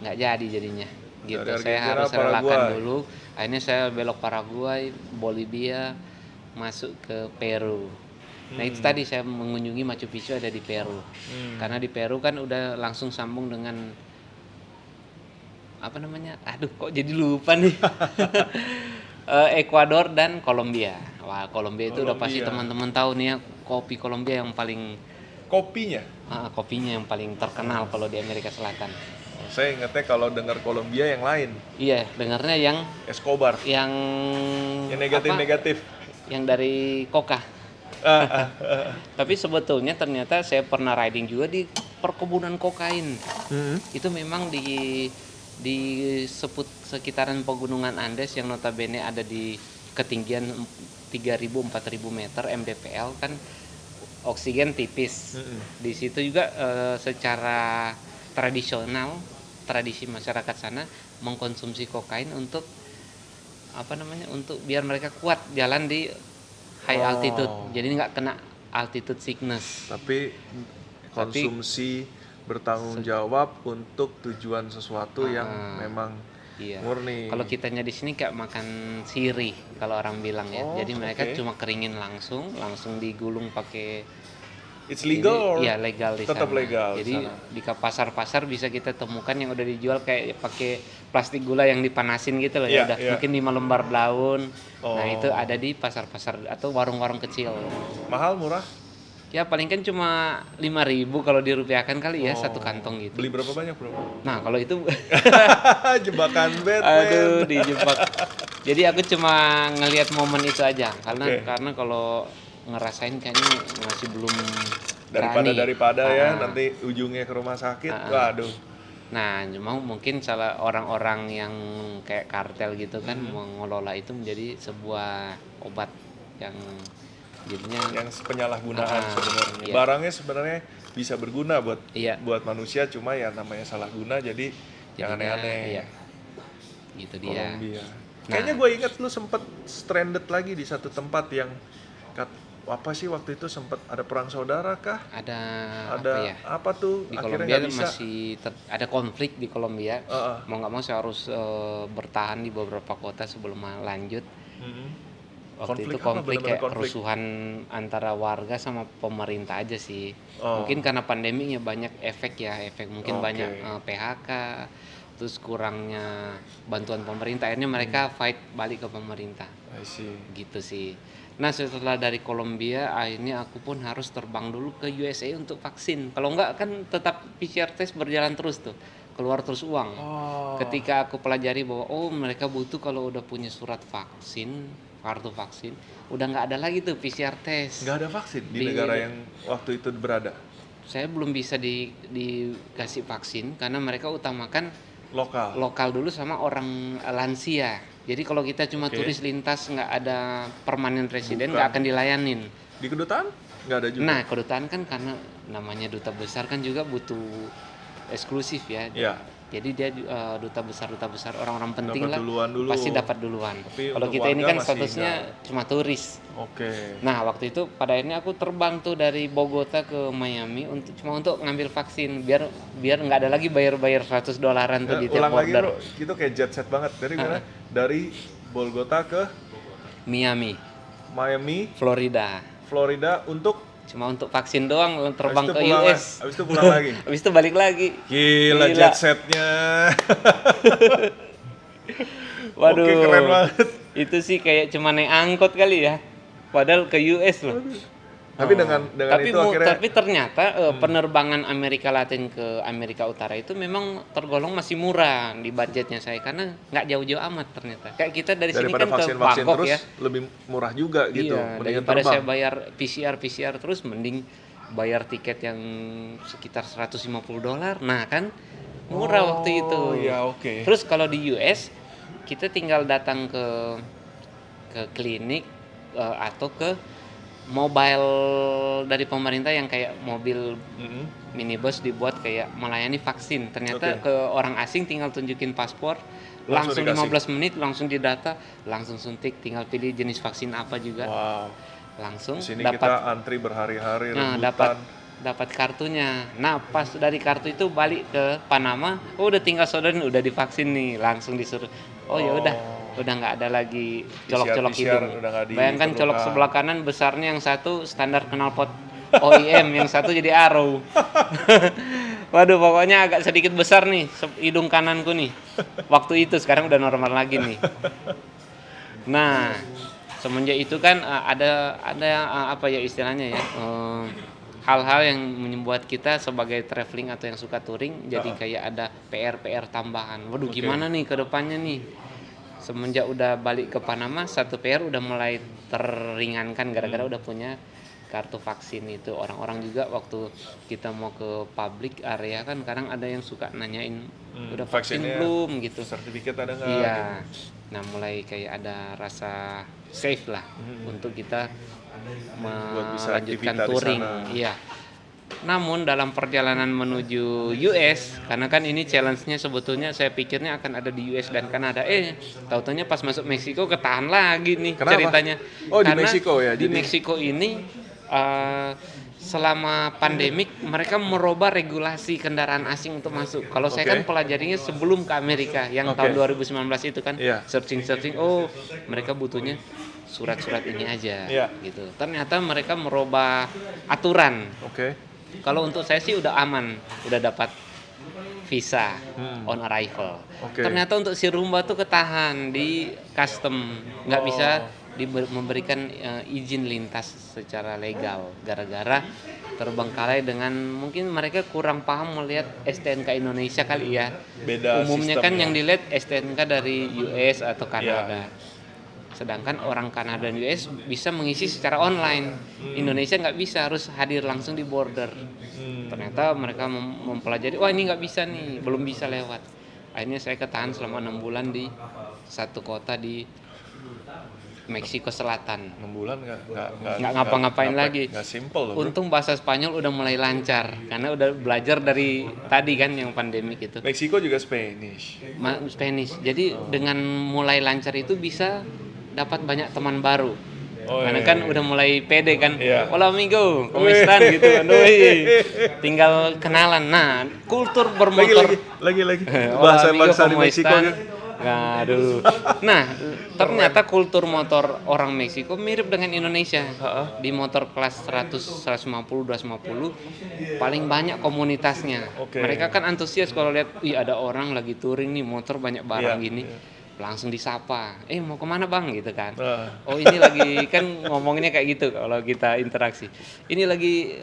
nggak jadi jadinya. Gitu. Saya harus relakan dulu. Akhirnya saya belok Paraguay, Bolivia, masuk ke Peru. Nah, itu tadi saya mengunjungi Machu Picchu ada di Peru. Karena di Peru kan udah langsung sambung dengan apa namanya? Aduh, kok jadi lupa nih. Ekuador dan Kolombia. Wah, Kolombia itu udah pasti teman-teman tahu nih ya, kopi Kolombia yang paling kopinya yang paling terkenal kalau di Amerika Selatan. Saya ingatnya kalau dengar Kolombia yang lain. Iya, dengarnya yang Escobar. Yang negatif. Yang dari Coca. Tapi sebetulnya ternyata saya pernah riding juga di perkebunan kokain. Itu memang di sekitaran pegunungan Andes yang notabene ada di ketinggian 3.000-4.000 meter mdpl kan, oksigen tipis. Di situ juga secara tradisi masyarakat sana mengkonsumsi kokain untuk untuk biar mereka kuat jalan di high altitude, jadi nggak kena altitude sickness. Tapi konsumsi bertanggung jawab untuk tujuan sesuatu yang memang murni. Kalau kitanya di sini kayak makan sirih kalau orang bilang ya. Jadi mereka cuma keringin langsung digulung pakai. It's legal? Iya, legal di tetap sana. legal. Jadi di pasar-pasar bisa kita temukan yang udah dijual kayak pakai plastik gula yang dipanasin gitu loh ya. Mungkin 5 lembar daun. Nah, itu ada di pasar-pasar atau warung-warung kecil. Mahal, murah? Ya paling kan cuma 5.000 kalau dirupiahkan kali ya, satu kantong gitu. Beli berapa banyak, bro? Nah, kalau itu jebakan Batman. Aduh, dijebak. Jadi aku cuma ngelihat momen itu aja karena kalau ngerasain kayaknya masih belum daripada ya nanti ujungnya ke rumah sakit. Waduh. Nah, cuma mungkin salah orang-orang yang kayak kartel gitu kan mengelola itu menjadi sebuah obat yang jadinya yang penyalahgunaan sebenarnya. Iya. Barangnya sebenarnya bisa berguna buat manusia, cuma ya namanya salah guna jadi yang aneh-aneh. Iya. Gitu dia. Kayaknya gue ingat lu sempet stranded lagi di satu tempat yang apa sih waktu itu sempat ada perang saudara kah? Ada Ada apa ya? apa tuh? Di Akhirnya Kolombia nggak bisa. masih ada konflik di Kolombia. Heeh. Mau nggak mau saya harus bertahan di beberapa kota sebelum lanjut. Mhm. Waktu Konflik itu apa? konflik Bener-bener kayak konflik. kerusuhan antara warga sama pemerintah aja sih. Oh. Mungkin karena pandeminya banyak efek mungkin Oke. banyak PHK, terus kurangnya bantuan pemerintah. Akhirnya mereka fight balik ke pemerintah. I see. Gitu sih. Nah setelah dari Kolombia akhirnya aku pun harus terbang dulu ke USA untuk vaksin. Kalau enggak kan tetap PCR test berjalan terus tuh, keluar terus uang. Oh. Ketika aku pelajari bahwa mereka butuh kalau udah punya surat vaksin, kartu vaksin, udah nggak ada lagi tuh PCR test. Nggak ada vaksin di Di- negara yang waktu itu berada. Saya belum bisa dikasih vaksin karena mereka utamakan Lokal. lokal dulu sama orang lansia. Jadi kalau kita cuma Oke. turis lintas nggak ada permanent resident Bukan. nggak akan dilayanin. Di kedutaan nggak ada juga. Nah kedutaan kan karena namanya duta besar kan juga butuh eksklusif ya. Iya. Jadi dia duta besar orang-orang penting Dapat lah duluan dulu. pasti dapat duluan. Tapi Kalau untuk kita ini warga kan masih statusnya cuma turis. Oke. Nah waktu itu pada akhirnya aku terbang tuh dari Bogota ke Miami cuma untuk ngambil vaksin biar nggak ada lagi bayar $100 tuh di tiap Ulang lagi border. bro, itu kayak jet set banget. Dari mana? Dari Bogota ke Miami, Miami, Florida. Florida untuk Cuma untuk vaksin doang terbang habis itu ke pulang US. Habis itu pulang lagi. Habis itu balik lagi. Gila Gila. jet setnya. Waduh. Oke, keren banget. Itu sih kayak cuma naik angkot kali ya. Padahal ke US loh. Tapi dengan Tapi itu akhirnya tapi ternyata penerbangan Amerika Latin ke Amerika Utara itu memang tergolong masih murah di budgetnya saya karena nggak jauh-jauh amat ternyata. Kayak kita dari sini daripada kan ke vaksin-vaksin Bangkok terus ya. lebih murah juga gitu. Iya, Mendingan daripada terbang. saya bayar PCR terus mending bayar tiket yang sekitar $150. Nah, kan murah waktu itu. Iya, oke. Terus kalau di US kita tinggal datang ke klinik atau ke mobile dari pemerintah yang kayak mobil Mhm. minibus dibuat kayak melayani vaksin. Ternyata Oke. ke orang asing tinggal tunjukin paspor, Langsung langsung dikasih. 15 menit langsung didata, langsung suntik, tinggal pilih jenis vaksin apa juga. Wow. Langsung Di sini dapat kita antri berhari-hari dapat rebutan. kartunya. Nah, pas dari kartu itu balik ke Panama, udah tinggal saudara udah divaksin nih, langsung disuruh. Ya udah nggak ada lagi colok-colok PCR hidung. udah nggak Bayangkan colok diperlukan. sebelah kanan besarnya yang satu standar knalpot OEM, yang satu jadi Arrow. Waduh, pokoknya agak sedikit besar nih hidung kananku nih. Waktu itu, sekarang udah normal lagi nih. Nah, semenjak itu kan ada apa ya istilahnya ya, hal-hal yang membuat kita sebagai traveling atau yang suka touring jadi kayak ada PR tambahan. Waduh, Oke. gimana nih ke depannya nih? Semenjak udah balik ke Panama, satu PR udah mulai teringankan gara-gara udah punya kartu vaksin itu. Orang-orang juga waktu kita mau ke public area kan kadang ada yang suka nanyain udah vaksin vaksinnya belum gitu. Sertifikat ada nggak? Iya. Gitu. Nah, mulai kayak ada rasa safe lah untuk kita Buat bisa melanjutkan aktivitas di touring. sana. Iya. Namun dalam perjalanan menuju US, karena kan ini challenge-nya sebetulnya saya pikirnya akan ada di US dan Kanada. Tahu-taunya pas masuk Meksiko ketahan lagi nih. Kenapa? Ceritanya. Oh, di Karena Meksiko ya, Di jadi- Meksiko ini selama pandemik mereka merubah regulasi kendaraan asing untuk masuk. Kalau saya kan Oke. pelajarinya sebelum ke Amerika yang Oke. tahun 2019 itu kan Iya. searching mereka butuhnya surat-surat ini aja Iya. gitu. Ternyata mereka merubah aturan. Oke. Kalau untuk saya sih udah aman, udah dapat visa on arrival. Oke. Ternyata untuk si Rumba tuh ketahan di custom, nggak bisa memberikan izin lintas secara legal gara-gara terbengkalai dengan mungkin mereka kurang paham melihat STNK Indonesia kali ya. Beda Umumnya kan sistemnya. yang dilihat STNK dari US atau Kanada. Sedangkan orang Kanada dan US bisa mengisi secara online. Indonesia nggak bisa, harus hadir langsung di border. Ternyata mereka mempelajari, wah ini nggak bisa nih, belum bisa lewat. Akhirnya saya ketahan selama 6 bulan di satu kota di Meksiko Selatan. 6 bulan Nggak ngapa-ngapain lagi. Nggak simple loh bro. Untung bahasa Spanyol udah mulai lancar karena udah belajar dari tadi kan yang pandemik itu. Meksiko juga Spanish. Spanish. Jadi dengan mulai lancar itu bisa dapat banyak teman baru. Oh, Karena iya, kan iya. udah mulai pede kan. Iya. Hola amigo, ¿cómo están gitu kan. Wih, tinggal kenalan. Nah, kultur bermotor. Lagi. Hola amigo, Bahasa di ¿cómo Meksiko están? gitu. Aduh. Nah, ternyata kultur motor orang Meksiko mirip dengan Indonesia. Di motor kelas 100, 150, 250 paling banyak komunitasnya. Oke. Mereka kan antusias kalau lihat, ih ada orang lagi touring nih motor banyak barang Iya, gini. iya. Langsung disapa, mau kemana bang gitu kan. Nah. Oh ini lagi kan ngomongnya kayak gitu kalau kita interaksi. Ini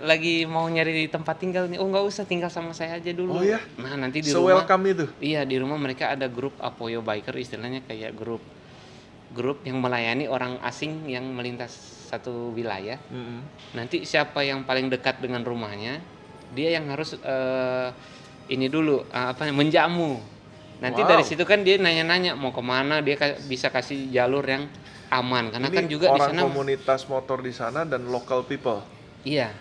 lagi mau nyari tempat tinggal nih. Oh nggak usah, tinggal sama saya aja dulu. Oh ya? Nah nanti di rumah. Se-welcome itu. Iya di rumah mereka ada grup Apoyo Biker, istilahnya kayak grup yang melayani orang asing yang melintas satu wilayah. Nanti siapa yang paling dekat dengan rumahnya, dia yang harus ini dulu menjamu. Nanti Wow. dari situ kan dia nanya-nanya mau kemana, dia bisa kasih jalur yang aman karena Ini kan juga di orang sana. komunitas motor di sana dan local people. Iya,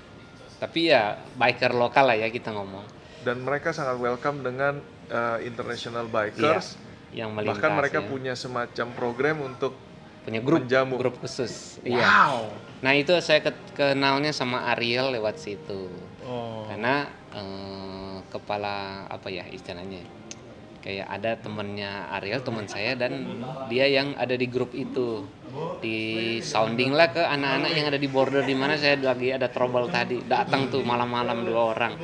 tapi ya biker lokal lah ya kita ngomong. Dan mereka sangat welcome dengan international bikers. Iya, yang melintas. Bahkan mereka ya. punya semacam program untuk punya grup menjamu. grup khusus. Wow. Iya. Nah itu saya kenalnya sama Ariel lewat situ. Oh. Karena kepala apa ya istilahnya, kayak ada temennya Ariel, teman saya, dan dia yang ada di grup itu. Di sounding lah ke anak-anak yang ada di border di mana saya lagi ada trouble tadi. Datang tuh malam-malam 2 orang.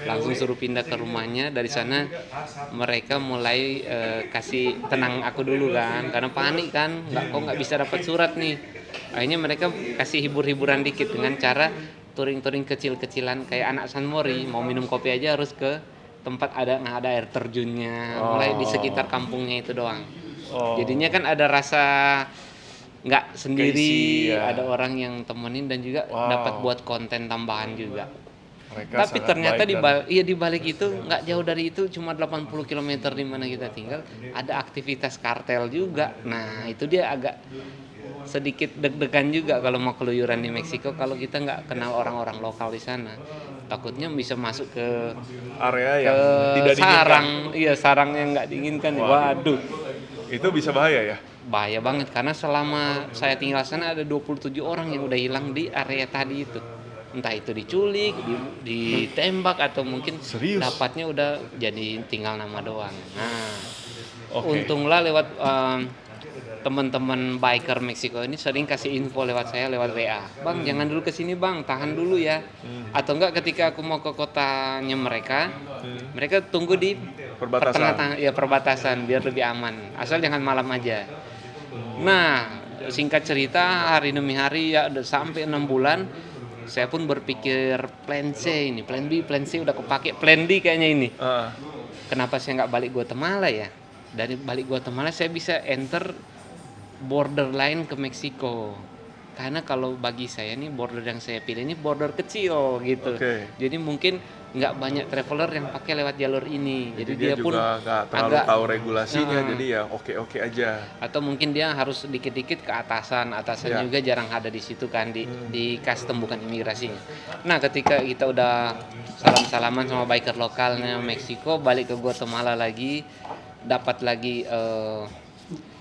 Langsung suruh pindah ke rumahnya. Dari sana mereka mulai kasih tenang aku dulu kan, karena panik kan, nggak bisa dapat surat nih. Akhirnya mereka kasih hibur-hiburan dikit dengan cara touring-touring kecil-kecilan kayak anak San Mori, mau minum kopi aja harus ke tempat ada air terjunnya, mulai di sekitar kampungnya itu doang. Jadinya kan ada rasa nggak sendiri, Keisi, ya. ada orang yang temenin dan juga dapat buat konten tambahan juga. Mereka Tapi sangat ternyata baik di balik itu nggak jauh dari itu, cuma 80 km di mana kita tinggal ada aktivitas kartel juga. Nah itu dia agak sedikit deg-degan juga kalau mau keluyuran di Meksiko kalau kita nggak kenal orang-orang lokal di sana. Takutnya bisa masuk ke area yang tidak sarang, diinginkan. sarang yang nggak diinginkan. Waduh, Itu bisa bahaya ya. bahaya banget karena selama saya tinggal sana ada 27 orang yang udah hilang di area tadi itu. Entah itu diculik, ditembak atau mungkin Serius? dapatnya udah jadi tinggal nama doang. Nah, Oke. untunglah lewat teman-teman biker Meksiko ini sering kasih info lewat saya lewat WA. Bang, jangan dulu kesini bang, tahan dulu ya. Atau enggak ketika aku mau ke kotanya mereka, mereka tunggu di Perbatasan. perbatasan biar lebih aman. Asal jangan malam aja. Nah, singkat cerita hari demi hari ya udah sampai 6 bulan. Saya pun berpikir plan C ini, plan B, plan C udah kepake, plan D kayaknya ini. Kenapa saya nggak balik Guatemala ya? Dari balik Guatemala saya bisa enter borderline ke Meksiko. Karena kalau bagi saya nih border yang saya pilih ini border kecil gitu. Oke. Jadi mungkin nggak banyak traveler yang pakai lewat jalur ini. Jadi dia pun juga nggak terlalu agak tahu regulasinya, jadi ya oke aja. atau mungkin dia harus dikit-dikit ke atasan Ya. juga jarang ada di situ kan di custom bukan imigrasinya. Nah ketika kita udah salam-salaman sama biker lokalnya Meksiko, balik ke Guatemala lagi, dapat lagi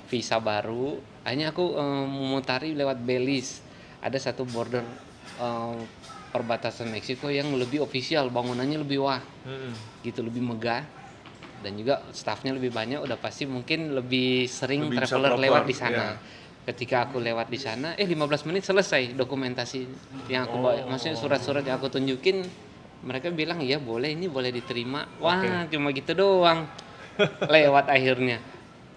visa baru. Akhirnya aku memutari lewat Belize. Ada satu border perbatasan Meksiko yang lebih official, bangunannya lebih wah, gitu, lebih megah. Dan juga staffnya lebih banyak, udah pasti mungkin lebih sering Lebih bisa traveler proper, lewat di sana. ya. Ketika aku lewat di sana, 15 menit selesai dokumentasi yang aku bawa. Maksudnya surat-surat yang aku tunjukin, mereka bilang iya boleh, ini boleh diterima. Wah, cuma gitu doang. Lewat akhirnya.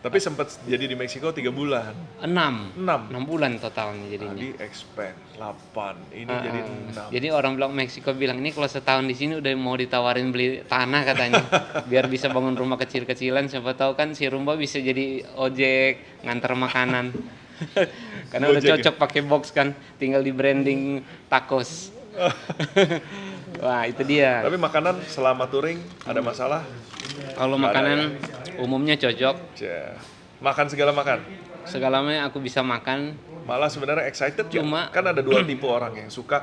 Tapi sempat jadi di Meksiko 3 bulan. 6 6. bulan totalnya jadinya. Tadi expand 8. Ini jadi 6. Jadi orang bilang Meksiko bilang ini kalau setahun di sini udah mau ditawarin beli tanah katanya, biar bisa bangun rumah kecil-kecilan. Siapa tahu kan si Rumba bisa jadi ojek nganter makanan. Karena udah Gojek cocok pakai box kan, tinggal di branding tacos. Wah itu dia. Tapi makanan selama touring ada masalah? Kalau nggak ada makanan umumnya cocok, Makan segala makan. segalanya aku bisa makan. Malah sebenarnya excited ya. Cuma- Kan ada 2 tipe orang yang suka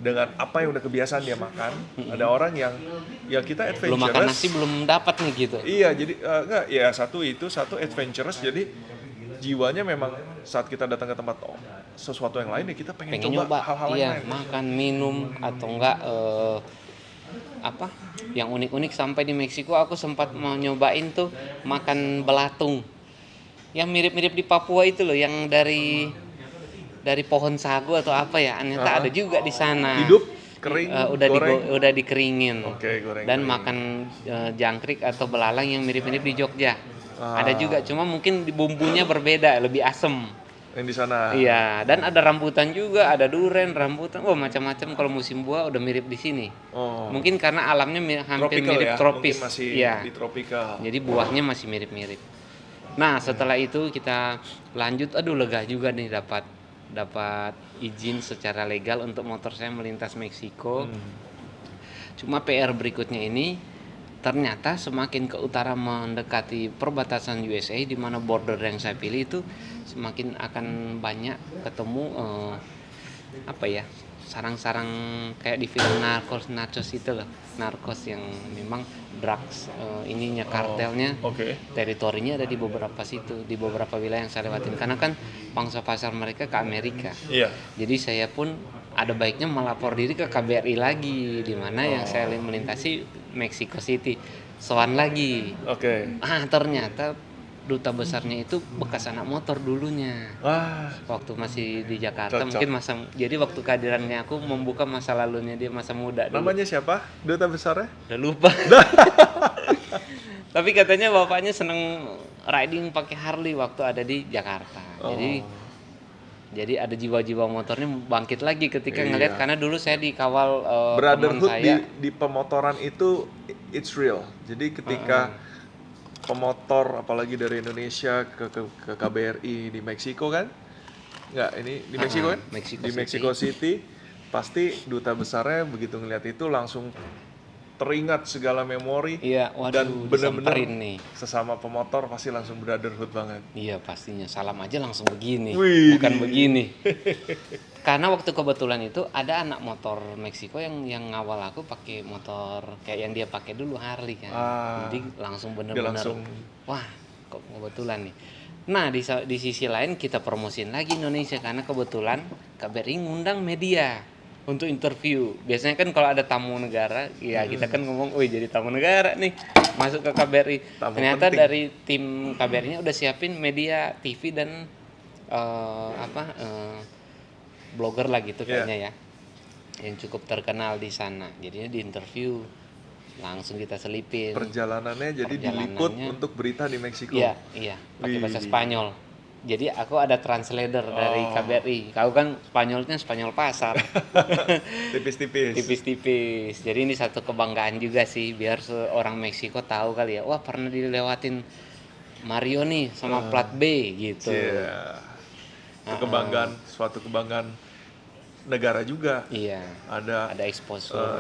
dengan apa yang udah kebiasaan dia makan. Ada orang yang ya kita adventurous. Belum makan nasi belum dapat nih gitu. Iya, jadi enggak ya satu adventurous, jadi jiwanya memang saat kita datang ke tempat sesuatu yang lain ya kita pengen pengen nyoba nyoba, hal-hal iya, yang lain. makan, minum atau enggak apa yang unik-unik. Sampai di Meksiko aku sempat mau nyobain tuh makan belatung yang mirip-mirip di Papua itu loh, yang dari pohon sagu atau apa ya, ternyata ada juga di sana. Hidup, kering, goreng. Udah dikeringin. Oke, goreng. Dan makan jangkrik atau belalang yang mirip-mirip di Jogja. Ada juga, cuma mungkin bumbunya berbeda, lebih asem. Yang di sana. Iya, dan ada rambutan juga, ada duren, rambutan, macam-macam. Kalau musim buah udah mirip di sini. Mungkin karena alamnya hampir Tropical mirip ya? tropis. Mungkin masih Iya. di tropical. Jadi buahnya masih mirip-mirip. Nah, setelah itu kita lanjut, lega juga nih dapat izin secara legal untuk motor saya melintas Meksiko. Cuma PR berikutnya ini, ternyata semakin ke utara mendekati perbatasan USA, di mana border yang saya pilih itu semakin akan banyak ketemu sarang-sarang kayak di film Narcos itu loh, Narcos yang memang drugs ininya kartelnya. Teritorinya ada di beberapa situ, di beberapa wilayah yang saya lewatin, karena kan pangsa pasar mereka ke Amerika. Jadi saya pun ada baiknya melapor diri ke KBRI lagi, di mana yang saya melintasi Mexico City. Soan lagi. Ternyata duta besarnya itu bekas anak motor dulunya. Waktu masih di Jakarta. Cocok. Mungkin jadi waktu kehadirannya aku membuka masa lalunya dia, masa muda dulu. Namanya siapa duta besarnya? Udah lupa. Tapi katanya bapaknya seneng riding pakai Harley waktu ada di Jakarta. Jadi ada jiwa-jiwa motornya bangkit lagi ketika ngelihat, karena dulu saya dikawal teman Brotherhood saya. di pemotoran itu it's real. Jadi ketika pemotor apalagi dari Indonesia ke KBRI di Meksiko kan? Enggak, ini di Meksiko kan? Di Mexico City pasti duta besarnya begitu ngelihat itu langsung teringat segala memori. Iya, dan benar-benar nih. Sesama pemotor pasti langsung brotherhood banget. Iya, pastinya salam aja langsung begini. Wih, bukan begini. Karena waktu kebetulan itu ada anak motor Meksiko yang ngawal aku pakai motor kayak yang dia pakai dulu, Harley kan. Jadi langsung bener-bener wah, kok kebetulan nih. Nah, di sisi lain kita promosiin lagi Indonesia, karena kebetulan KBRI ngundang media untuk interview. Biasanya kan kalau ada tamu negara, ya kita kan ngomong, "Wih, jadi tamu negara nih, masuk ke KBRI." Ternyata penting. Dari tim KBRI-nya udah siapin media TV dan blogger lah gitu kayaknya ya, yang cukup terkenal di sana. Jadinya di interview langsung kita selipin perjalanannya, jadi diliput untuk berita di Meksiko. Iya, pakai bahasa Spanyol. Jadi aku ada translator dari KBRI. Kau kan Spanyolnya Spanyol pasar. Tipis-tipis. Jadi ini satu kebanggaan juga sih, biar orang Meksiko tahu kali ya. Wah, pernah dilewatin Mario nih sama plat B gitu. Suatu kebanggaan negara juga. Iya. Ada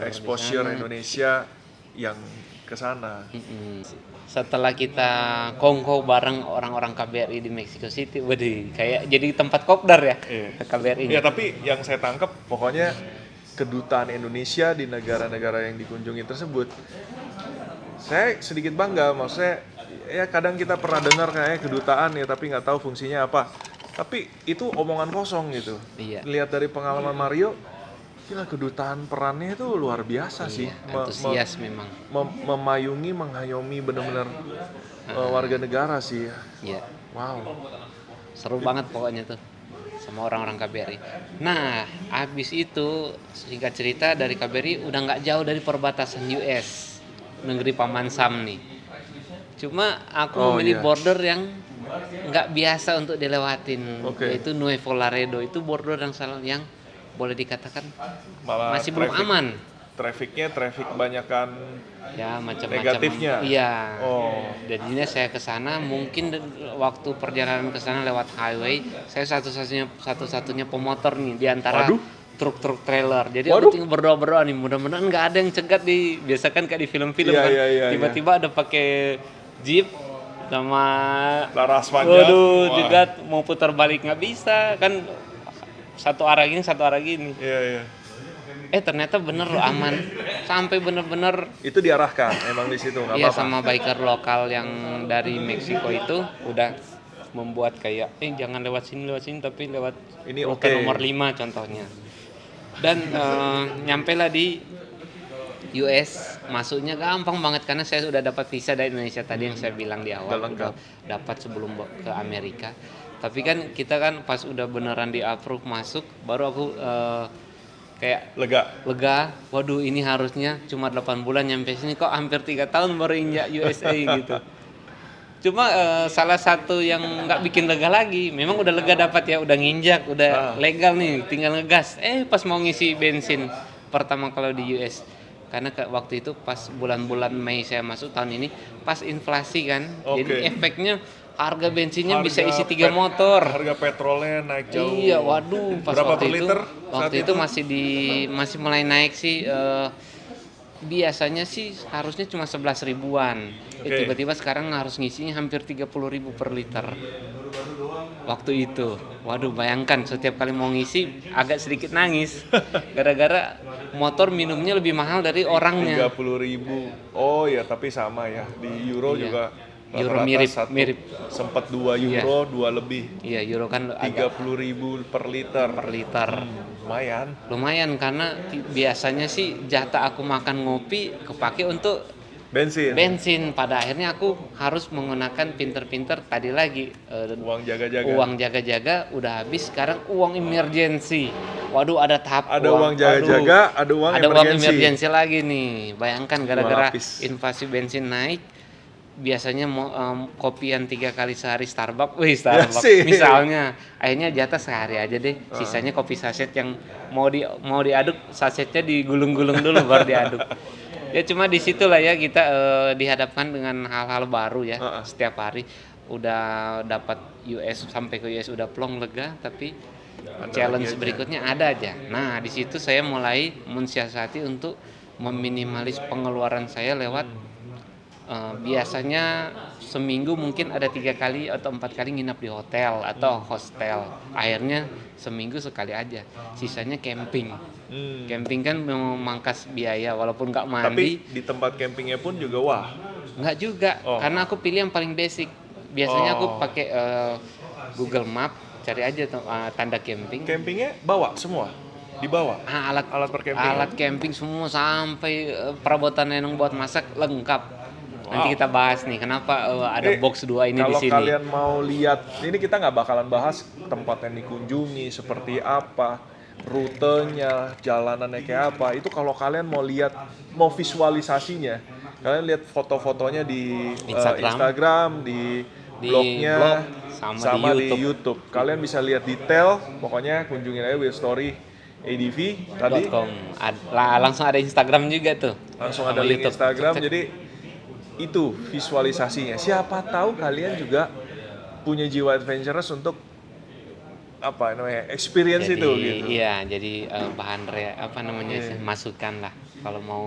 exposure Indonesia yang ke sana. Setelah kita kongko bareng orang-orang KBRI di Mexico City, kayak jadi tempat kopdar ya, KBRI. Ya, tapi yang saya tangkap pokoknya kedutaan Indonesia di negara-negara yang dikunjungi tersebut, saya sedikit bangga. Maksudnya ya kadang kita pernah dengar kayak kedutaan ya, tapi nggak tahu fungsinya apa. Tapi itu omongan kosong gitu. Lihat dari pengalaman Mario, gila, kedutaan perannya itu luar biasa sih. Antusias memang. Memayungi, mengayomi benar-benar warga negara sih. Iya. Wow. Seru banget pokoknya tuh sama orang-orang KBRI. Nah, abis itu singkat cerita dari KBRI udah nggak jauh dari perbatasan US, negeri Paman Sam nih. Cuma aku memilih border yang nggak biasa untuk dilewatin, yaitu Nuevo Laredo. Itu border yang boleh dikatakan malah masih belum aman. Traffic banyakan ya, macam-macam negatifnya. Iya. Jadinya saya ke sana, mungkin waktu perjalanan ke sana lewat highway, saya satu-satunya pemotor nih di antara truk-truk trailer. Jadi aku tinggal berdoa nih, mudah-mudahan nggak ada yang cegat biasakan kayak di film-film kan. Tiba-tiba ada pakai jeep sama laras panjang. Juga mau putar balik nggak bisa kan, satu arah gini. Iya. Ternyata bener loh, aman. Sampai bener-bener itu diarahkan emang di situ, nggak apa-apa. Iya, sama biker lokal yang dari Meksiko itu udah membuat kayak jangan lewat sini tapi lewat Ini rute oke. nomor 5 contohnya. Dan nyampe lah di US, masuknya gampang banget karena saya sudah dapat visa dari Indonesia tadi yang saya bilang di awal, Udah lengkap. dapat sebelum ke Amerika. Tapi kan kita kan pas udah beneran di approve masuk, baru aku kayak Lega. waduh ini harusnya cuma 8 bulan nyampe sini, kok hampir 3 tahun baru injak USA gitu. Cuma salah satu yang nggak bikin lega lagi, memang udah lega dapat ya, udah nginjak, udah legal nih, tinggal ngegas. Pas mau ngisi bensin pertama kalau di US, karena waktu itu pas bulan-bulan Mei saya masuk tahun ini, pas inflasi kan, jadi efeknya harga bensinnya bisa isi 3 motor. Harga petrolnya naik jauh. Iya, waduh, pas Berapa waktu per itu, liter waktu itu masih mulai naik sih. Biasanya sih harusnya cuma 11 ribuan. Tiba-tiba sekarang harus ngisinya hampir 30 ribu per liter. Waktu itu, waduh, bayangkan setiap kali mau ngisi agak sedikit nangis. Gara-gara motor minumnya lebih mahal dari orangnya. 30 ribu. Oh ya, tapi sama ya. Di Euro Iya. juga. Euro rata-rata mirip. Sempat 2 euro, 2 lebih. Iya, euro kan agak 30 ribu per liter. Lumayan. Lumayan karena biasanya sih jatah aku makan ngopi kepake untuk bensin. Pada akhirnya aku harus menggunakan pinter-pinter tadi lagi Uang jaga-jaga. uang jaga-jaga udah habis, sekarang uang emergency. Waduh, ada tahap Ada uang jaga-jaga, ada uang emergency lagi nih. Bayangkan gara-gara lapis. inflasi bensin naik, biasanya kopian 3 kali sehari Starbucks, sih. misalnya, akhirnya jatah sehari aja deh, sisanya kopi saset yang mau diaduk, sasetnya digulung-gulung dulu baru diaduk. Ya cuma di situ lah ya kita dihadapkan dengan hal-hal baru ya. Setiap hari udah dapat sampai ke US udah plong lega, tapi challenge berikutnya ada aja. Nah, di situ saya mulai mensiasati untuk meminimalis pengeluaran saya lewat biasanya seminggu mungkin ada 3 kali atau 4 kali nginap di hotel atau hostel. Akhirnya seminggu sekali aja, sisanya camping. Camping kan memangkas biaya walaupun nggak mandi. Tapi di tempat campingnya pun juga wah. Nggak juga, karena aku pilih yang paling basic. Biasanya aku pakai Google Map, cari aja tanda camping. Campingnya bawa semua? Dibawa? Alat per camping. Alat camping semua sampai perabotan neneng buat masak lengkap. Nanti kita bahas nih kenapa ada box 2 ini di sini. Kalau kalian mau lihat, ini kita nggak bakalan bahas tempat yang dikunjungi seperti apa, rutenya, jalanannya kayak apa. Itu kalau kalian mau lihat, mau visualisasinya, kalian lihat foto-fotonya di Instagram, di blognya, sama di YouTube. Kalian bisa lihat detail, pokoknya kunjungin aja Will Story ADV tadi. Langsung ada Instagram juga tuh. Langsung ada link YouTube. Instagram, jadi itu visualisasinya. Siapa tahu kalian juga punya jiwa adventurous untuk experience jadi, itu gitu. Iya, jadi bahan masukan lah kalau mau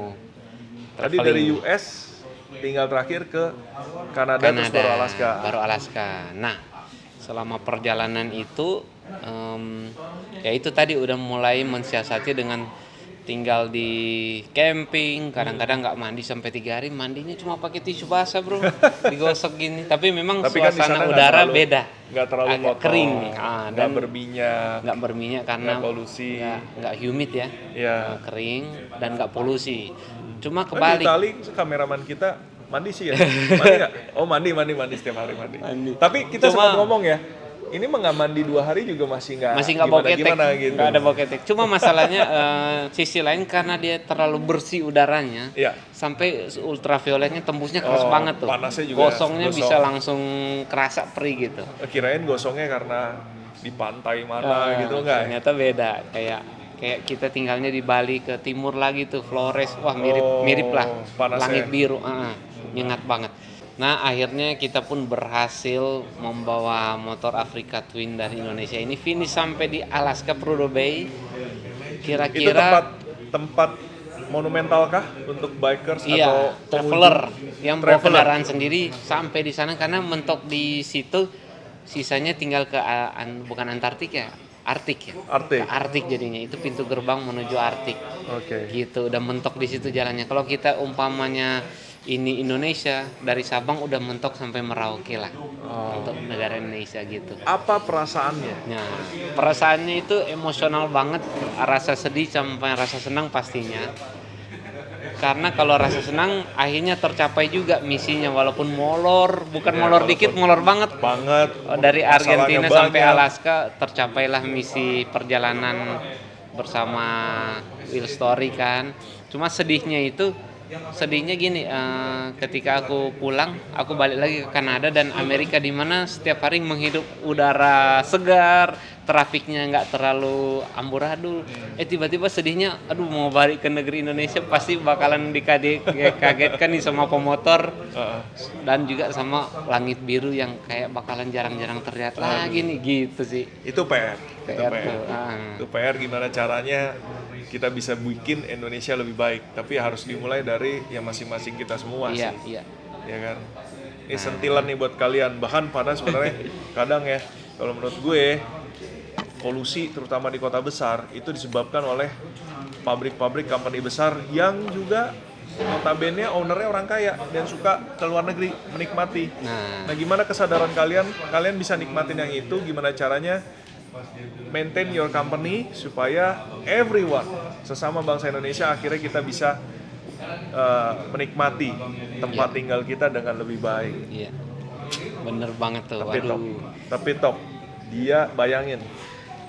tadi traveling. dari US tinggal terakhir ke Kanada, terus baru Alaska. Nah, selama perjalanan itu ya itu tadi udah mulai mensiasati dengan tinggal di camping, kadang-kadang nggak mandi sampai 3 hari, mandinya cuma pakai tisu basah bro, digosok gini. Tapi memang suasana udara beda, nggak terlalu agak kotor, kering, dan nggak berminyak karena nggak polusi, nggak humid ya, kering dan nggak polusi. Cuma Di kebalik. Itali kameraman kita mandi sih ya, mandi nggak? Oh mandi setiap hari mandi. Tapi kita sempat ngomong ya. Ini nggak mandi 2 hari juga masih nggak bau ketek, gitu. nggak ada bau ketek. Cuma masalahnya sisi lain karena dia terlalu bersih udaranya, sampai ultravioletnya tembusnya keras banget tuh. Panasnya juga Gosongnya bisa langsung kerasa perih gitu. Kirain gosongnya karena di pantai mana gitu nggak? Ternyata beda. Kayak kita tinggalnya di Bali ke timur lagi tuh, Flores, wah mirip lah. Panasnya. Langit biru, nyengat banget. Nah, akhirnya kita pun berhasil membawa motor Africa Twin dari Indonesia ini finish sampai di Alaska Prudhoe Bay. Kira-kira itu tempat monumental kah untuk bikers atau traveler yang bawa kendaraan sendiri sampai di sana, karena mentok di situ sisanya tinggal ke bukan Antartik ya, Arktik ya. Arktik jadinya, itu pintu gerbang menuju Arktik. Gitu, udah mentok di situ jalannya. Kalau kita umpamanya ini Indonesia, dari Sabang udah mentok sampai Merauke lah untuk negara Indonesia gitu. Apa perasaannya? Nah, perasaannya itu emosional banget, rasa sedih sampai rasa senang pastinya. Karena kalau rasa senang akhirnya tercapai juga misinya, walaupun molor, bukan molor dikit, molor banget. Dari Argentina Masalahnya sampai banyak. Alaska tercapailah misi perjalanan bersama Will Story kan. Cuma sedihnya gini, ketika aku pulang, aku balik lagi ke Kanada dan Amerika, di mana setiap hari menghidup udara segar, trafiknya nggak terlalu amburadul. Tiba-tiba sedihnya, aduh mau balik ke negeri Indonesia pasti bakalan dikagetkan nih sama pemotor dan juga sama langit biru yang kayak bakalan jarang-jarang terlihat lagi nih gitu sih. Itu PR. PR tuh. Itu PR gimana caranya kita bisa bikin Indonesia lebih baik, tapi harus dimulai dari yang masing-masing kita semua sih. Iya. Ya kan? Ini sentilan nih buat kalian. Bahkan pada sebenarnya kadang ya, kalau menurut gue polusi terutama di kota besar itu disebabkan oleh pabrik-pabrik company besar yang juga notabene ownernya orang kaya dan suka ke luar negeri menikmati. Nah, gimana kesadaran kalian? Kalian bisa nikmatin yang itu, gimana caranya maintain your company supaya everyone, sesama bangsa Indonesia, akhirnya kita bisa menikmati tempat tinggal kita dengan lebih baik. Iya. Bener banget tuh. Tapi top, dia bayangin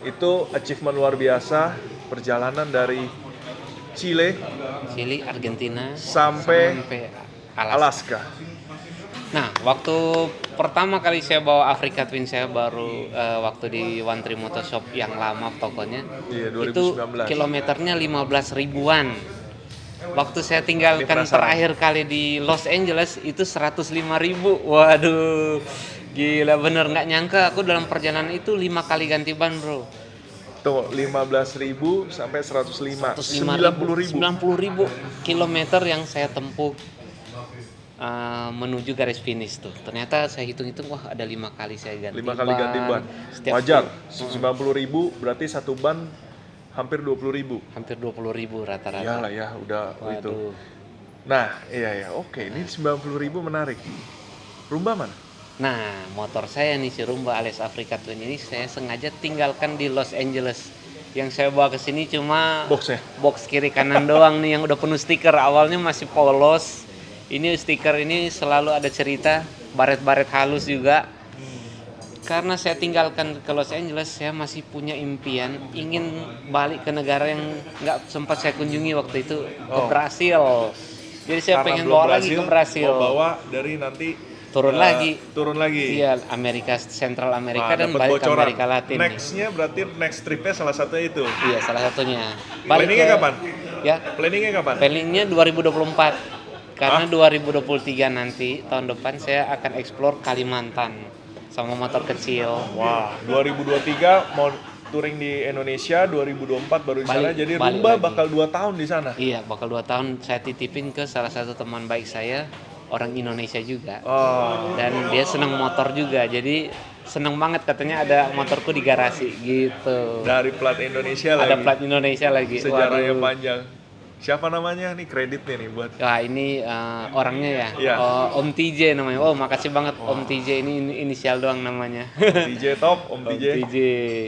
itu achievement luar biasa, perjalanan dari Chile, Argentina sampai Alaska. Nah, waktu pertama kali saya bawa Africa Twin, saya baru waktu di One Tree Motor Shop yang lama tokonya. Iya, 2019. Itu kilometernya 15 ribuan. Waktu saya tinggalkan terakhir kali di Los Angeles itu 105 ribu. Waduh, gila bener, nggak nyangka aku dalam perjalanan itu 5 kali ganti ban, bro. Tuh, 15.000 sampai 105, 90.000 kilometer yang saya tempuh menuju garis finish tuh. Ternyata saya hitung-hitung, wah ada 5 kali saya ganti 5 kali ganti ban. Wajar, 90.000 berarti satu ban hampir 20.000. Hampir 20.000 rata-rata. Iyalah ya, udah. Waduh. Itu. Nah, iya, oke, ini 90.000 menarik. Rumba mana? Nah, motor saya nih, si Rumba alias Africa Twin ini saya sengaja tinggalkan di Los Angeles. Yang saya bawa ke sini cuma box kiri kanan doang nih yang udah penuh stiker. Awalnya masih polos. Ini stiker ini selalu ada cerita, baret-baret halus juga. Karena saya tinggalkan ke Los Angeles, saya masih punya impian ingin balik ke negara yang nggak sempat saya kunjungi waktu itu, ke Brasil. Jadi saya pengen bawa lagi ke Brasil. Bawa dari nanti turun lagi. Iya, Amerika, Central Amerika dan balik ke Amerika Latin. Nextnya berarti next tripnya salah satunya itu. Iya, salah satunya. Planningnya kapan? Ya. Planningnya kapan? Planningnya 2024. Karena 2023 nanti tahun depan saya akan explore Kalimantan sama motor kecil. Wah, 2023 mau touring di Indonesia, 2024 baru di sana. Jadi Rumba bakal 2 tahun di sana. Iya, bakal 2 tahun saya titipin ke salah satu teman baik saya, orang Indonesia juga. Dan dia senang motor juga. Jadi seneng banget katanya ada motorku di garasi gitu. Dari plat Indonesia lagi. Ada plat Indonesia lagi. Sejarahnya panjang. Siapa namanya nih, kreditnya nih buat? Wah, ini orangnya ya. Om TJ namanya. Oh, makasih banget Om TJ, ini inisial doang namanya. TJ top, Om TJ.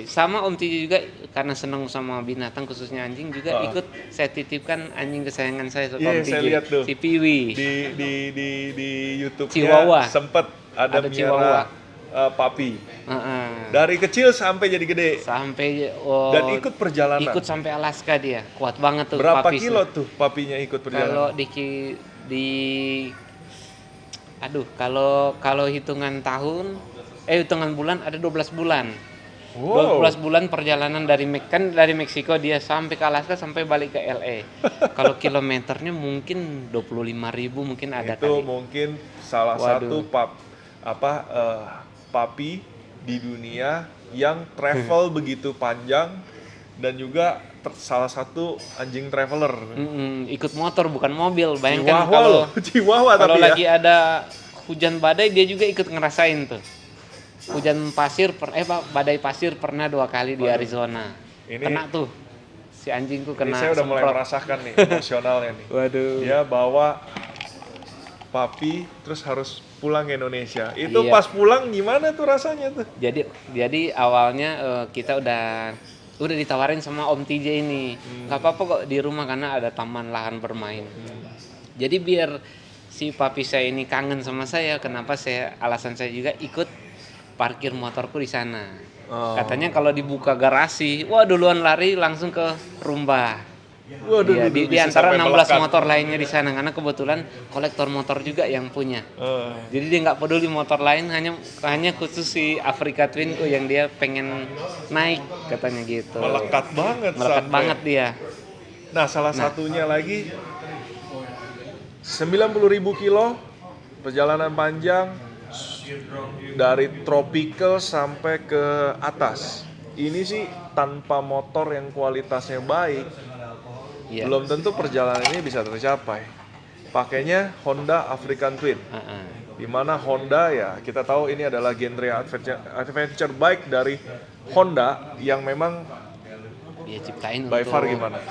Sama Om TJ juga karena senang sama binatang khususnya anjing juga ikut saya titipkan anjing kesayangan saya Om TJ. Saya lihat tuh. Si Piwi. Di YouTube-nya Chihuahua. sempet ada Chihuahua. Papi. Dari kecil sampai jadi gede. Dan ikut perjalanan. Ikut sampai Alaska dia. Kuat banget tuh. Berapa kilo tuh papinya ikut perjalanan? Kalau hitungan tahun, hitungan bulan ada 12 bulan. Wow. 12 bulan perjalanan dari Meksiko dia sampai ke Alaska sampai balik ke LA. Kalau kilometernya mungkin 25.000 mungkin ada itu kali. Mungkin salah satu papi di dunia yang travel begitu panjang dan juga salah satu anjing traveler. Ikut motor bukan mobil. Bayangkan Chihuahua kalau tapi lagi ada hujan badai dia juga ikut ngerasain tuh. Hujan pasir badai pasir pernah 2 kali di Arizona. Kena tuh. Si anjingku kena. Ini saya udah mulai merasakan nih emosionalnya nih. Waduh. Dia bawa Papi terus harus pulang ke Indonesia. Itu Iya. pas pulang gimana tuh rasanya tuh? Jadi awalnya kita udah ditawarin sama Om TJ ini, nggak apa-apa kok di rumah karena ada taman lahan bermain. Jadi biar si papi saya ini kangen sama saya, alasan saya juga ikut parkir motorku di sana. Oh. Katanya kalau dibuka garasi, wah duluan lari langsung ke Rumba. Waduh, Iya, di bisa antara sampai 16 melekat. motor lainnya di sana karena kebetulan kolektor motor juga yang punya. Eh, Jadi dia nggak peduli motor lain, hanya khusus si Africa Twinku yang dia pengen naik katanya gitu. melekat banget. Melekat sampai. banget dia. Nah, salah satunya lagi 90.000 kilo perjalanan panjang dari tropical sampai ke atas. Ini sih tanpa motor yang kualitasnya baik, Iya. belum tentu perjalanan ini bisa tercapai. Pakainya Honda African Twin. Heeh. Di mana Honda ya kita tahu ini adalah genre adventure bike dari Honda yang memang Dia ciptain by untuk far gimana?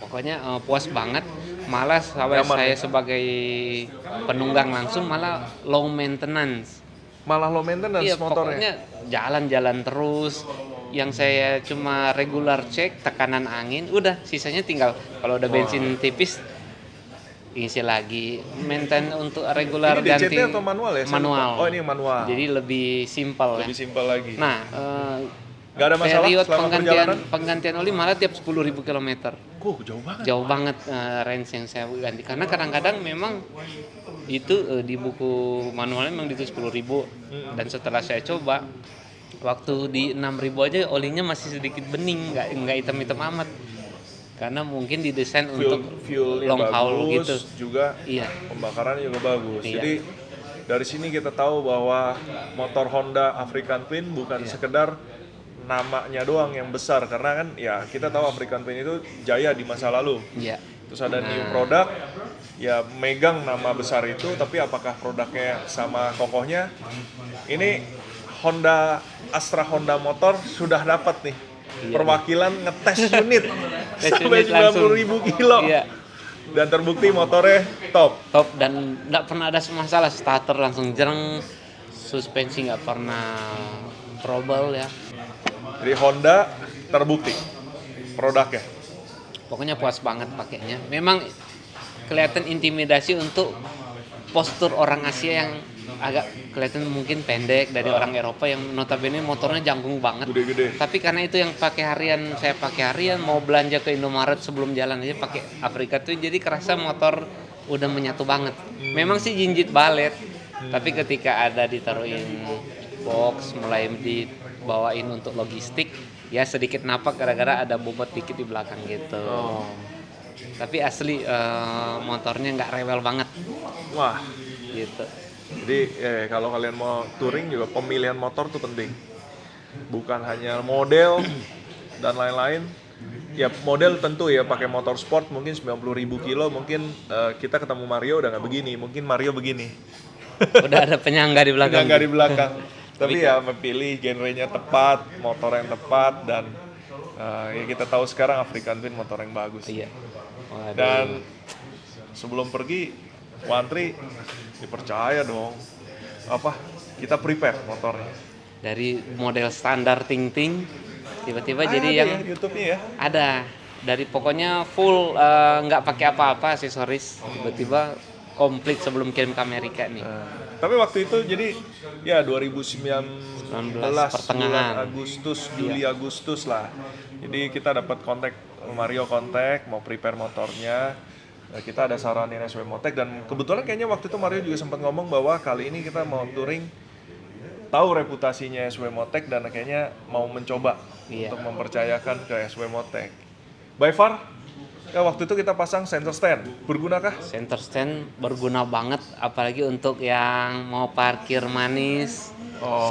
pokoknya puas banget. Malah sampai Nyaman, saya ya? sebagai penunggang langsung malah low maintenance. Malah low maintenance Iya, motornya. pokoknya jalan-jalan terus. Yang saya cuma regular cek tekanan angin, udah sisanya tinggal kalau udah bensin tipis isi lagi. Maintain untuk regular Ini ganti DCT atau manual ya? Saya manual. lupa. Oh, ini yang manual. Jadi lebih simpel ya. Lebih simpel lagi. Nah, Nggak ada masalah period selama perjalanan? penggantian oli malah tiap 10.000 km. Jauh banget. Jauh banget range yang saya ganti karena kadang-kadang memang itu di buku manualnya memang ditulis 10.000 dan setelah saya coba waktu di 6.000 aja olinya masih sedikit bening, nggak hitam-hitam amat karena mungkin didesain untuk Fuelnya long haul bagus, gitu. juga Iya. pembakarannya juga bagus. Iya. Jadi dari sini kita tahu bahwa motor Honda African Twin bukan sekedar namanya doang yang besar, karena kan ya kita tahu African Twin itu jaya di masa lalu. Iya. Terus ada new product, ya megang nama besar itu, tapi apakah produknya sama kokohnya? Ini Astra Honda Motor sudah dapat nih perwakilan ngetes unit Tes sampai unit langsung. 90.000 kilo. Iya. Dan terbukti motornya top. Top dan nggak pernah ada masalah, starter langsung jereng, suspensi nggak pernah trouble ya. Jadi Honda terbukti produknya. Pokoknya puas banget pakainya. Memang kelihatan intimidasi untuk postur orang Asia yang agak kelihatan mungkin pendek dari orang Eropa yang notabene motornya jangkung banget. Gede-gede. Tapi karena itu yang saya pakai harian, mau belanja ke Indomaret sebelum jalan aja pakai Afrika tuh jadi kerasa motor udah menyatu banget. Memang sih jinjit balet, tapi ketika ada ditaruhin box, mulai dibawain untuk logistik, ya sedikit napak gara-gara ada bobot dikit di belakang gitu. Tapi asli motornya nggak rewel banget Wah, gitu. jadi kalau kalian mau touring juga pemilihan motor tuh penting. Bukan hanya model dan lain-lain. Ya model tentu ya pakai motor sport mungkin 90.000 kilo, mungkin kita ketemu Mario udah nggak begini, mungkin Mario begini. Udah ada penyangga di belakang. Nggak di belakang. Tapi ya memilih genrenya tepat, motor yang tepat, dan ya kita tahu sekarang African Twin motor yang bagus. Iya. Waduh. Dan sebelum pergi, Wantri dipercaya dong. Kita prepare motornya. Dari model standar ting-ting tiba-tiba jadi Ada yang ya, YouTube-nya ya. ada dari pokoknya full nggak pakai apa-apa aksesoris, tiba-tiba komplit sebelum kirim ke Amerika nih. Tapi waktu itu jadi ya 2019 pertengahan. bulan Agustus, Juli Agustus lah. Jadi kita dapat Mario kontak mau prepare motornya. Kita ada saranin SW Motek, dan kebetulan kayaknya waktu itu Mario juga sempat ngomong bahwa kali ini kita mau touring, tahu reputasinya SW Motek dan kayaknya mau mencoba untuk mempercayakan ke SW Motek. By far, ya waktu itu kita pasang center stand, bergunakah? Center stand berguna banget, apalagi untuk yang mau parkir manis.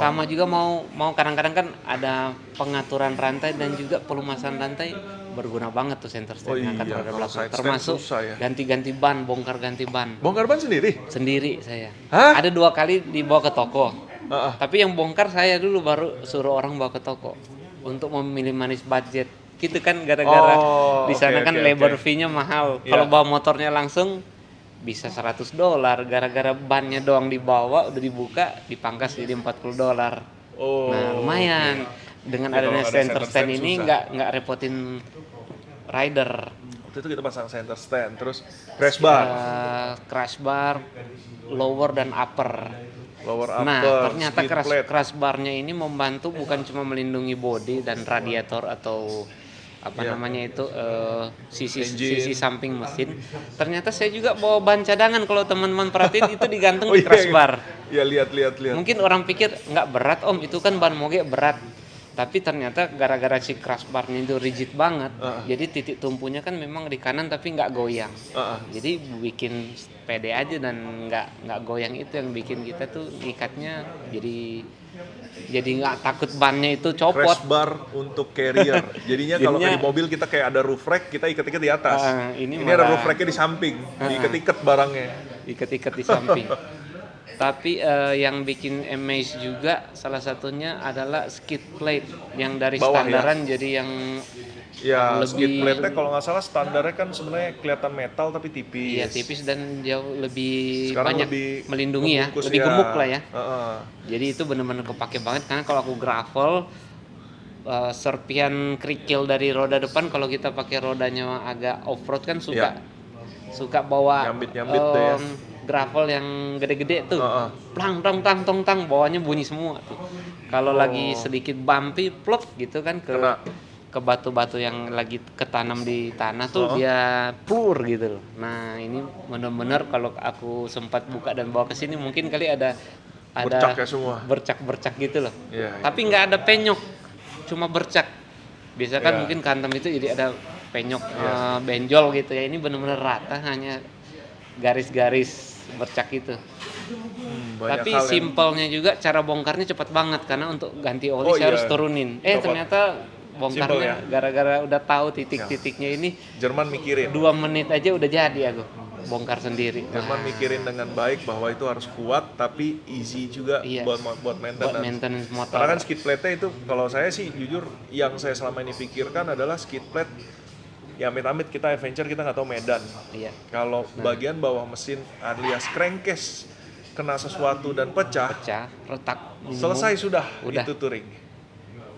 Sama juga mau kadang-kadang kan ada pengaturan rantai dan juga pelumasan rantai, berguna banget tuh center stand ngangkat roda belakang. Termasuk ya. ganti ban, bongkar ganti ban. Bongkar ban sendiri? Sendiri saya. Hah? Ada 2 kali dibawa ke toko. Tapi yang bongkar saya dulu, baru suruh orang bawa ke toko untuk memilih manis budget. Gitu kan gara-gara di sana kan labor fee-nya mahal. Kalau bawa motornya langsung bisa $100 gara-gara bannya doang dibawa udah dibuka dipangkas jadi $40. Oh. Nah lumayan dengan Ya, kalau adanya ada center center stand stand ini susah. nggak repotin rider. Waktu itu kita pasang center stand, terus crash bar, Crash bar, lower dan upper. lower Nah, upper, ternyata skid plate. crash barnya ini membantu bukan cuma melindungi bodi dan radiator atau apa Iya. namanya itu sisi Engine. samping mesin. Ternyata saya juga bawa ban cadangan kalau teman-teman perhatiin itu digantung Oh, di iya, crash iya. bar. Ya lihat. Mungkin orang pikir nggak berat om, itu kan ban moge berat. Tapi ternyata gara-gara si crash barnya itu rigid banget, jadi titik tumpunya kan memang di kanan tapi nggak goyang. Jadi bikin pede aja dan nggak goyang, itu yang bikin kita tuh ikatnya jadi nggak takut bannya itu copot. Crash bar untuk carrier. Jadinya kalau Jadinya- di mobil kita kayak ada roof rack, kita ikat-ikat di atas. Ini Ini ada malah- roof racknya di samping, diikat-ikat barangnya. Ikat-ikat di samping. Tapi yang bikin amaze juga salah satunya adalah skid plate yang dari Bawah, standaran jadi yang Ya, lebih- skid plate-nya kalau nggak salah standarnya kan sebenarnya kelihatan metal tapi tipis. iya tipis dan jauh lebih Sekarang banyak lebih melindungi ya, ngebungkus lebih gemuk lah ya. Heeh. Jadi itu benar-benar kepake banget karena kalau aku gravel serpian kerikil dari roda depan kalau kita pakai rodanya agak off-road kan suka bawa Nyambit-nyambit tuh ya. gravel yang gede-gede tuh. Heeh. Plang tang tang tong tang bawahnya bunyi semua tuh. Kalau lagi sedikit bumpy plop gitu kan Kena. ke batu-batu yang lagi ketanam di tanah tuh dia plur gitu loh. Nah, ini benar-benar kalau aku sempat buka dan bawa ke sini mungkin kali ada Bercak ya semua. bercak-bercak gitu loh. Iya, iya. Tapi nggak ada penyok, cuma bercak. Biasa kan Iya. mungkin kantem itu jadi ada penyok benjol gitu ya. Ini benar-benar rata, hanya garis-garis bercak itu. Banyak Tapi hal yang- simpelnya juga cara bongkarnya cepat banget karena untuk ganti oli Oh, saya iya. harus turunin. Coba. Ternyata bongkarnya Simpel gara-gara udah tahu titik-titiknya ini Jerman mikirin. 2 menit aja udah jadi aku bongkar sendiri. Jerman mikirin dengan baik bahwa itu harus kuat tapi easy juga Iya. buat Buat maintenance. maintenance motor. Karena kan skid plate-nya itu kalau saya sih jujur yang saya selama ini pikirkan adalah skid plate ya amit-amit kita adventure kita nggak tahu medan. Iya. Kalau bagian bawah mesin alias crankcase kena sesuatu dan pecah, Retak. selesai sudah. Udah. Itu touring.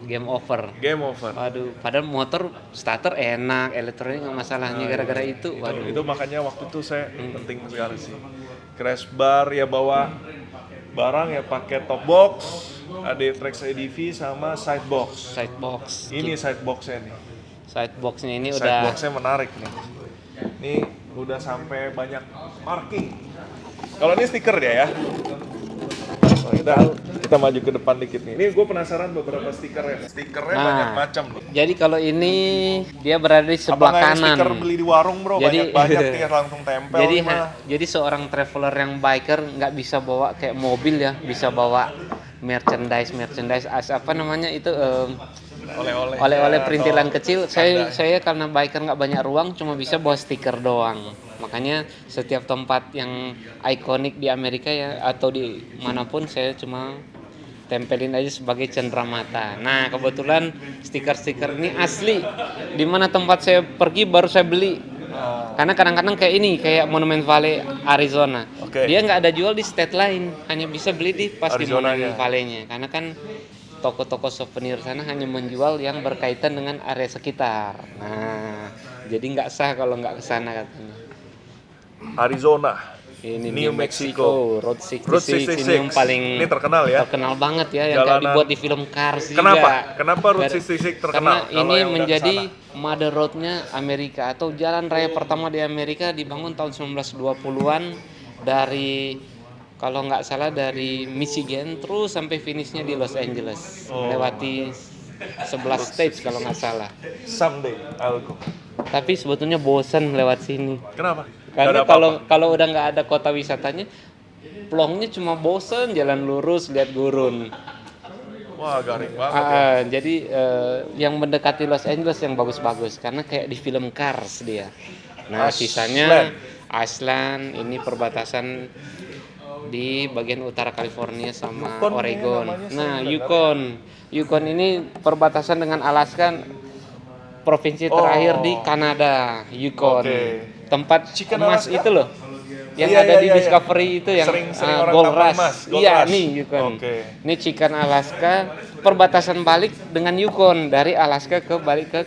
Game over. Game over. Waduh, padahal motor starter enak, elektronik nggak masalahnya gara-gara itu. Waduh. Itu makanya waktu itu saya penting sekali sih. Crash bar ya bawa barang ya pakai top box, ada Trax ADV sama side box. Side box. Ini side boxnya nih. Side boxnya ini Side udah boxnya menarik nih. Ini udah sampai banyak marking. Kalau ini stiker dia ya. Oh, kita maju ke depan dikit nih. Ini gue penasaran beberapa stikernya. Stikernya Nah. banyak macam nih. Jadi kalau ini dia berada di sebelah Apakah kanan. stiker beli di warung bro? Jadi- Banyak-banyak tinggal langsung tempel. Jadi mah. jadi seorang traveler yang biker nggak bisa bawa kayak mobil ya, bisa bawa merchandise apa namanya itu oleh-oleh perintilan kecil. Saya karena biker nggak banyak ruang, cuma bisa bawa stiker doang. Makanya setiap tempat yang ikonik di Amerika ya atau di manapun saya cuma tempelin aja sebagai cenderamata. Nah kebetulan stiker-stiker ini asli. Di mana tempat saya pergi baru saya beli. Karena kadang-kadang kayak ini, kayak Monument Valley Arizona. Oke. Dia nggak ada jual di state lain, hanya bisa beli di pas di Arizona, Monument ya. Valley-nya. Karena kan toko-toko souvenir sana hanya menjual yang berkaitan dengan area sekitar. Nah, jadi nggak sah kalau nggak ke sana katanya. Arizona. Ini New Mexico. Road 66, Route 66. ini yang paling Ini terkenal ya. terkenal banget ya, yang kayak Jalanan. dibuat di film Cars juga. Kenapa? Kenapa Route Gar- 66 terkenal? Karena Kalau ini yang udah menjadi kesana. mother road-nya Amerika atau jalan raya pertama di Amerika, dibangun tahun 1920-an dari kalau nggak salah dari Michigan terus sampai finishnya di Los Angeles. Lewati 11 stage kalau nggak salah. Someday I'll go. Tapi sebetulnya bosan lewat sini. Kenapa? Karena Nggak ada apa-apa. kalau udah nggak ada kota wisatanya, plongnya cuma bosen, jalan lurus, lihat gurun. Wah garing banget ya. Jadi yang mendekati Los Angeles yang bagus-bagus, karena kayak di film Cars dia. Nah sisanya Iceland, ini perbatasan di bagian utara California sama Yukon Oregon. namanya, Nah saya Yukon ini perbatasan dengan Alaska, provinsi terakhir di Kanada, Yukon. Oke. Tempat Chicken emas Alaska? itu loh. yang Iya, ada iya, di iya, iya. Discovery itu yang Sering orang Gold tambang Rush. emas, Gold Iya Rush. nih Yukon. Oke. Ini Chicken Alaska, perbatasan balik dengan Yukon, dari Alaska ke balik ke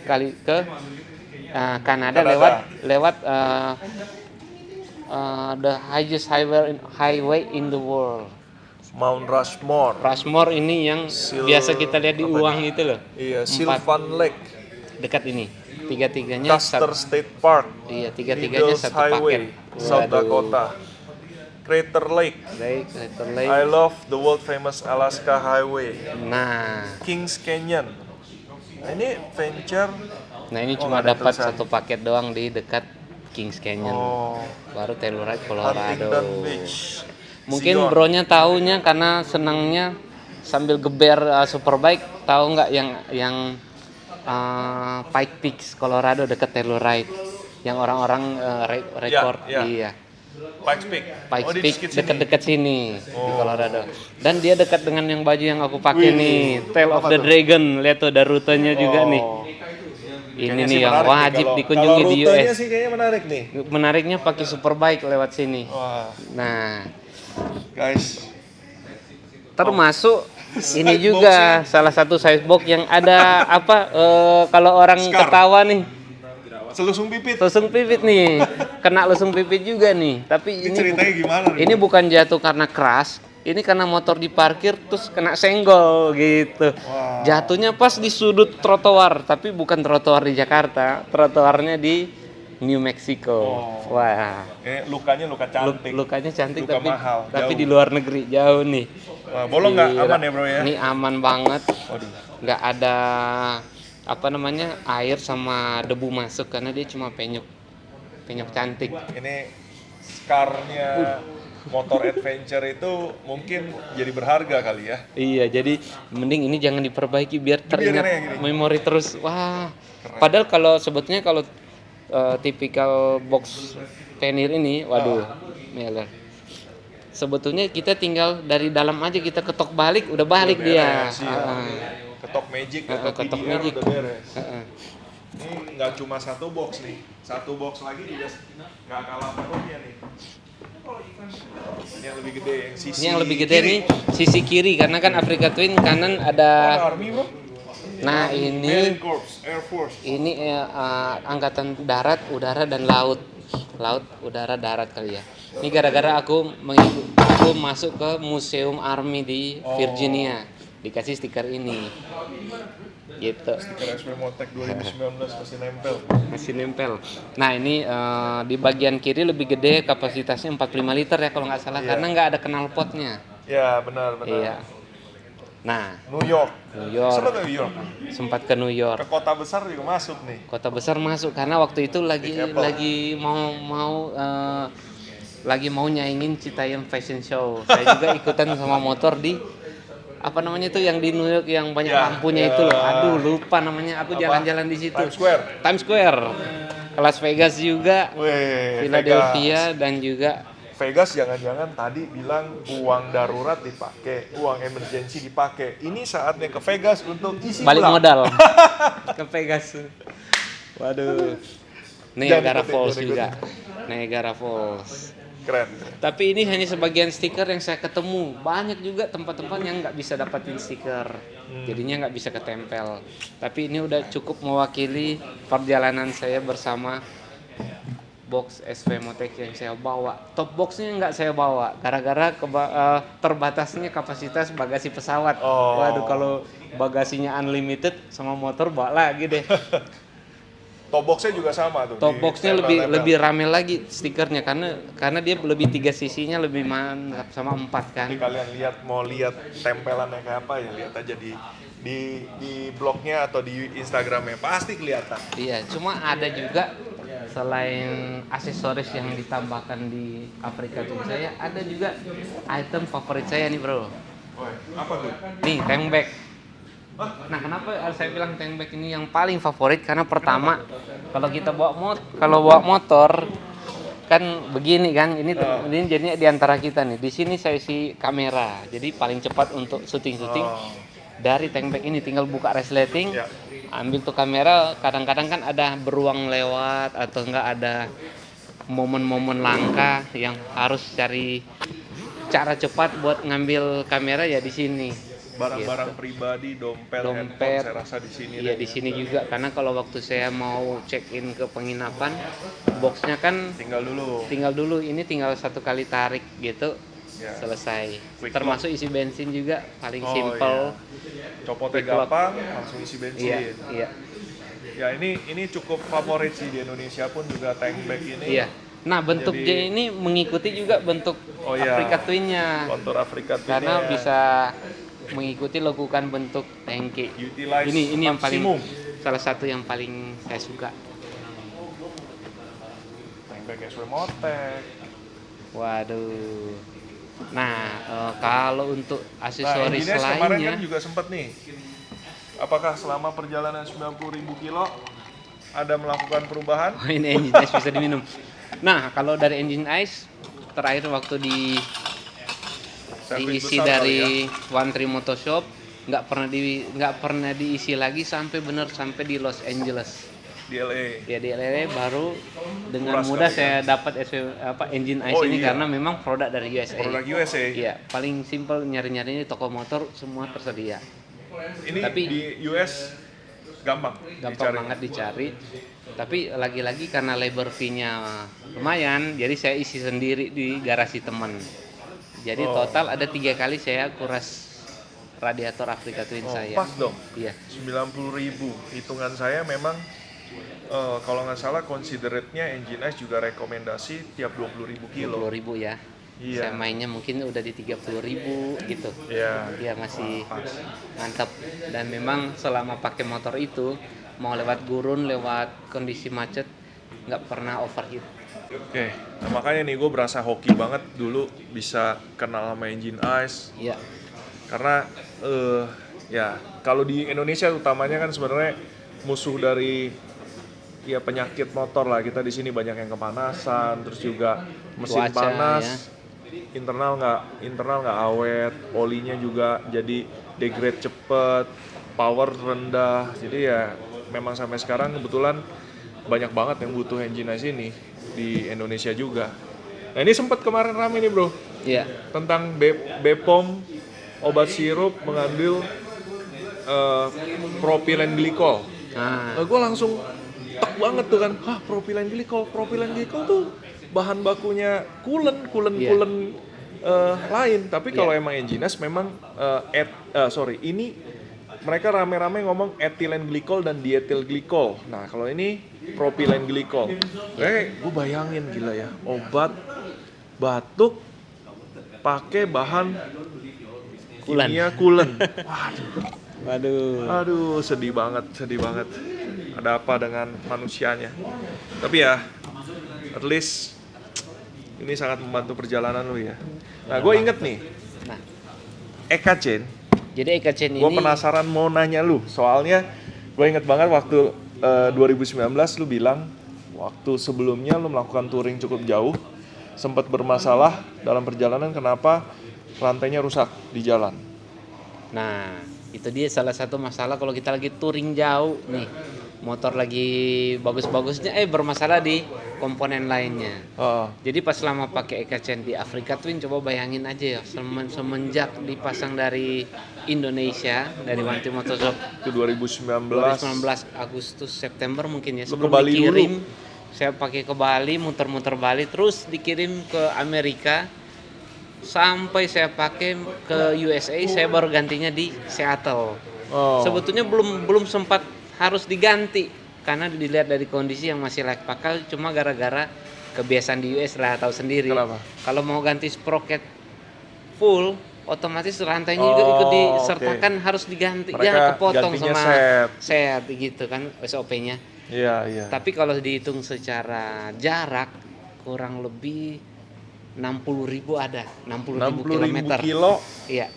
Kanada lewat the highest highway in the world. Mount Rushmore. Rushmore ini yang biasa kita lihat di uang itu loh. Iya, 4 Sylvan Lake, dekat ini. Tiga-tiganya Custer State Park, Iya, tiga-tiganya Eagles satu Highway, paket. South Waduh. Dakota, Crater Lake. Crater Lake. I love the world famous Alaska Highway, Nah, Kings Canyon. Ini venture. ini Oh, cuma nggak ada dapat tulisan. satu paket doang di dekat Kings Canyon. Oh, Baru Telluride, Colorado. Huntington Beach. Mungkin Zion. bronya taunya karena senangnya sambil geber superbike, tahu nggak yang Pike Peaks, Colorado dekat Telluride, yang orang-orang record. Ya. Iya. Pikes Peak. Pikes Oh, di Peak sedikit sini. dekat-dekat sini di Oh. Colorado. Dan dia dekat dengan yang baju yang aku pakai Wih, nih, Tail of apa the tuh? Dragon. Lihat tuh ada rutenya juga Oh. nih. Ini Kayaknya nih sih yang menarik nih. wajib Kalau dikunjungi di rutenya US. sih kayaknya menarik nih. Menariknya pakai superbike lewat sini. Wah, Nah, guys. termasuk ini Size juga salah satu size box yang ada kalau orang Scar. ketawa nih, Selusung pipit. lusung pipit nih, kena lusung pipit juga nih. Tapi Ini ceritanya gimana nih? ini bukan jatuh karena keras, ini karena motor diparkir terus kena senggol gitu. Wah. Jatuhnya pas di sudut trotoar, tapi bukan trotoar di Jakarta, trotoarnya di New Mexico. Oh. Wah, Lukanya luka cantik. lukanya cantik Luka tapi mahal, tapi jauh. di luar negeri jauh nih. Wah, bolong nggak? Gila. Aman ya bro ya? Ini aman banget, Waduh. nggak ada air sama debu masuk karena dia cuma penyok cantik. Ini scarnya motor adventure itu mungkin jadi berharga kali ya. Iya, jadi mending ini jangan diperbaiki biar teringat kayak gini. memori terus. Wah, padahal kalau sebetulnya kalau tipikal box penil ini, waduh, Miller. Sebetulnya kita tinggal dari dalam aja kita ketok balik, udah balik Udah dia. beres, iya. Ketok magic, ketok Ketok PDR magic. udah beres. Heeh. Ini nggak cuma satu box nih, satu box lagi juga nggak kalah penuhnya nih. Ini yang lebih gede, yang sisi Ini yang lebih gede kiri. nih sisi kiri karena kan Africa Twin kanan Oh, ada. Army bro. Nah Marine ini Corps, Air Force. angkatan darat, udara dan laut, udara, darat kali ya. Ini gara-gara aku masuk ke Museum Army di Virginia, dikasih stiker ini, gitu. Stiker SP Motek 2019 masih nempel. Masih nempel. Nah ini di bagian kiri lebih gede, kapasitasnya 45 liter ya kalau nggak salah, Iya. karena nggak ada knalpotnya. Ya benar. Iya. Nah, New York. New York. Sempat ke New York. sempat ke New York. Ke kota besar juga masuk nih. Kota besar masuk karena waktu itu lagi Big Apple. lagi mau nyaingin Citayam Fashion Show. Saya juga ikutan sama motor di apa namanya itu yang di New York yang banyak Ya, lampunya ya. itu loh. Aduh, lupa namanya. Aku Apa? jalan-jalan di situ. Times Square. Times Square. ke Las Vegas juga, Wih, Philadelphia dan juga Vegas jangan-jangan tadi bilang uang darurat dipakai, uang emergency dipakai. Ini saatnya ke Vegas untuk isi balik ulang. modal ke Vegas. Waduh. Niagara ikutin, Falls jangan juga. Niagara Falls. Keren. Tapi ini hanya sebagian stiker yang saya ketemu. Banyak juga tempat-tempat yang nggak bisa dapatin stiker. Jadinya nggak bisa ketempel. Tapi ini udah cukup mewakili perjalanan saya bersama box SV Motek yang saya bawa. Top boxnya nggak saya bawa, gara-gara terbatasnya kapasitas bagasi pesawat. Oh. Waduh, kalau bagasinya unlimited sama motor bawa lagi deh. Top boxnya juga sama tuh. Top di boxnya tempel-tempel. lebih rame lagi stikernya karena dia lebih 3 sisinya lebih mantap sama 4 kan. Jadi kalian mau lihat tempelannya kayak apa ya, lihat aja di blognya atau di Instagramnya pasti kelihatan. Iya, cuma ada juga selain aksesoris yang ditambahkan di Afrika Twin saya, ada juga item favorit saya nih bro. Woi, apa tuh? Nih, tank bag. Nah, kenapa saya bilang tank bag ini yang paling favorit? Karena pertama, kalau kita bawa motor kan begini kan, ini jadinya di antara kita nih. Di sini saya isi kamera, jadi paling cepat untuk syuting-syuting. Dari tank bag ini tinggal buka resleting, Ya. ambil tuh kamera. Kadang-kadang kan ada beruang lewat atau enggak ada momen-momen langka yang harus cari cara cepat buat ngambil kamera ya di sini. Barang-barang pribadi, dompet, handphone, Dompet, saya rasa di sini. iya deh. di sini juga karena kalau waktu saya mau check in ke penginapan, boxnya kan Tinggal dulu. ini tinggal satu kali tarik gitu, Ya. selesai. Quick Termasuk isi bensin juga paling Oh, simple. Copotnya Quick lock. gampang, langsung isi bensin. Iya, iya, Ya ini cukup favorit sih di Indonesia pun juga tank bag ini. iya. Nah bentuknya Jadi- ini mengikuti juga bentuk Oh, iya. Afrika Twin-nya Kontur Afrika Twin karena ya. bisa mengikuti lekukan bentuk tanki. Utilize Ini yang paling maksimum. salah satu yang paling saya suka. Tank bag SW Motek. Waduh. Nah, kalau untuk Nah, aksesoris Engineers kemarin lainnya, kan juga sempat nih. Apakah selama perjalanan 90.000 kilo ada melakukan perubahan? oh, ini engine ice bisa diminum. Nah, kalau dari engine ice terakhir waktu Servis diisi besar dari kali ya. One Tree Motor Shop, nggak pernah diisi lagi sampai di Los Angeles. Di LA. Ya di LA baru dengan Kuras mudah kali saya dapat engine ice Oh, ini iya. karena memang produk dari USA. Produk USA. Iya, paling simple nyari-nyari di toko motor semua tersedia. Ini Tapi- di US gampang Gampang banget dicari. Tapi lagi-lagi karena labor fee-nya lumayan, jadi saya isi sendiri di garasi teman. Jadi Oh. total ada 3 kali saya kuras radiator Afrika Twin Oh, saya. pas dong. Iya. 90.000. Hitungan saya memang kalau nggak salah considerate-nya engine ice juga rekomendasi tiap 20.000 kilo. 20.000 ya. Iya. Saya mainnya mungkin udah di 30.000 gitu. Iya. Iya masih Pas. mantap. Dan memang selama pakai motor itu mau lewat gurun, lewat kondisi macet nggak pernah overheat. Oke, nah makanya nih gue berasa hoki banget dulu bisa kenal sama engine ice Iya. karena ya kalau di Indonesia utamanya kan sebenarnya musuh dari ya penyakit motor lah, kita di sini banyak yang kepanasan, terus juga mesin Cuaca, panas, ya. internal nggak awet, olinya juga jadi degrade cepet, power rendah, jadi ya memang sampai sekarang kebetulan banyak banget yang butuh engine ice ini di Indonesia juga. Nah ini sempat kemarin rame nih bro Iya. tentang Bepom obat sirup mengandung propylen glikol. Nah, Nah, gue langsung tek banget tuh kan, propylen glikol tuh bahan bakunya coolant Iya. lain. Tapi kalau Iya. emang engines memang ini mereka rame-rame ngomong ethylene glycol dan diethyl glycol. Nah kalau ini propylen glycol. Gue bayangin gila ya, obat batuk pakai bahan Coolant. kimia coolant. waduh. Aduh, sedih banget. Ada apa dengan manusianya? Tapi ya, at least ini sangat membantu perjalanan lu ya. Nah, gue inget nih, Nah, Eka Chen. jadi Eka Chen Gue ini penasaran mau nanya lu, soalnya gue inget banget waktu 2019 lu bilang waktu sebelumnya lu melakukan touring cukup jauh, sempat bermasalah dalam perjalanan kenapa rantainya rusak di jalan. Nah, itu dia salah satu masalah kalau kita lagi touring jauh nih. Motor lagi bagus-bagusnya bermasalah di komponen lainnya. Jadi pas selama pakai Eka Chen di Afrika Twin, coba bayangin aja ya, semenjak dipasang dari Indonesia, dari One Tree Motor Shop Itu 2019. 2019 Agustus September mungkin ya, Lu ke sebelum Bali dikirim dulu? saya pakai ke Bali, muter-muter Bali, terus dikirim ke Amerika, sampai saya pakai ke USA, saya baru gantinya di Seattle. Sebetulnya belum sempat harus diganti karena dilihat dari kondisi yang masih layak pakai, cuma gara-gara kebiasaan di US lah, tahu sendiri. Kenapa? Kalau mau ganti sprocket full, otomatis rantainya juga ikut disertakan harus diganti. Mereka Jangan kepotong gantinya sama set. gitu kan SOP-nya. Iya. Tapi kalau dihitung secara jarak kurang lebih 60.000 ada, 60.000 kilometer. kilo Iya,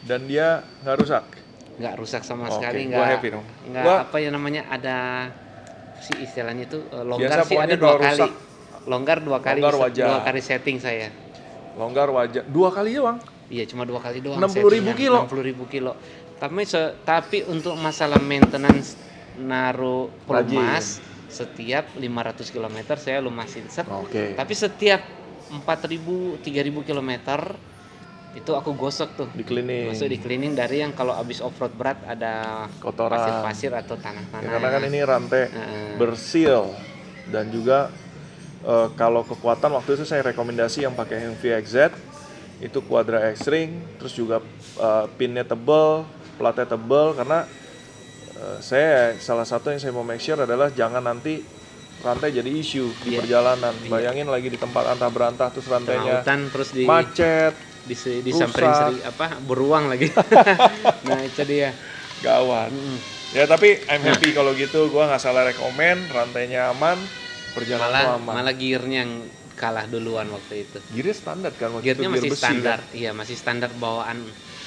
dan dia nggak rusak. nggak rusak sama Oke, sekali, gua happy dong. nggak Gua- apa ya namanya, ada si istilahnya itu longgar Biasa sih ada pokoknya 2 kalau kali. rusak, Longgar 2 kali, longgar wajar. 2 kali setting saya. Longgar wajar. 2 kali doang. Iya, cuma 2 kali doang. 60.000 kilo. 60.000 kilo. Tapi untuk masalah maintenance naruh pelumas, setiap 500 km saya lumasin set. Oke. Tapi setiap 4.000 3.000 km itu aku gosok tuh. Di cleaning. Masuk di cleaning dari yang kalau habis off-road berat ada Kotoran. pasir-pasir atau tanah-tanah. Ya, karena kan ini rantai bersil dan juga kalau kekuatan waktu itu saya rekomendasi yang pakai MVXZ itu Quadra X-Ring, terus juga pinnya tebel, platnya tebel karena saya salah satu yang saya mau make sure adalah jangan nanti rantai jadi isu di perjalanan. Bayangin lagi di tempat antah berantah terus rantainya Hutan, terus macet, disamperin beruang lagi. Nah itu dia gawat. Ya tapi I'm happy kalau gitu, gua nggak salah rekomen, rantainya aman, perjalanan aman. malah gearnya yang kalah duluan waktu itu. Gearnya standar kan waktu Gearnya itu, masih gear besi standar, kan? iya masih standar bawaan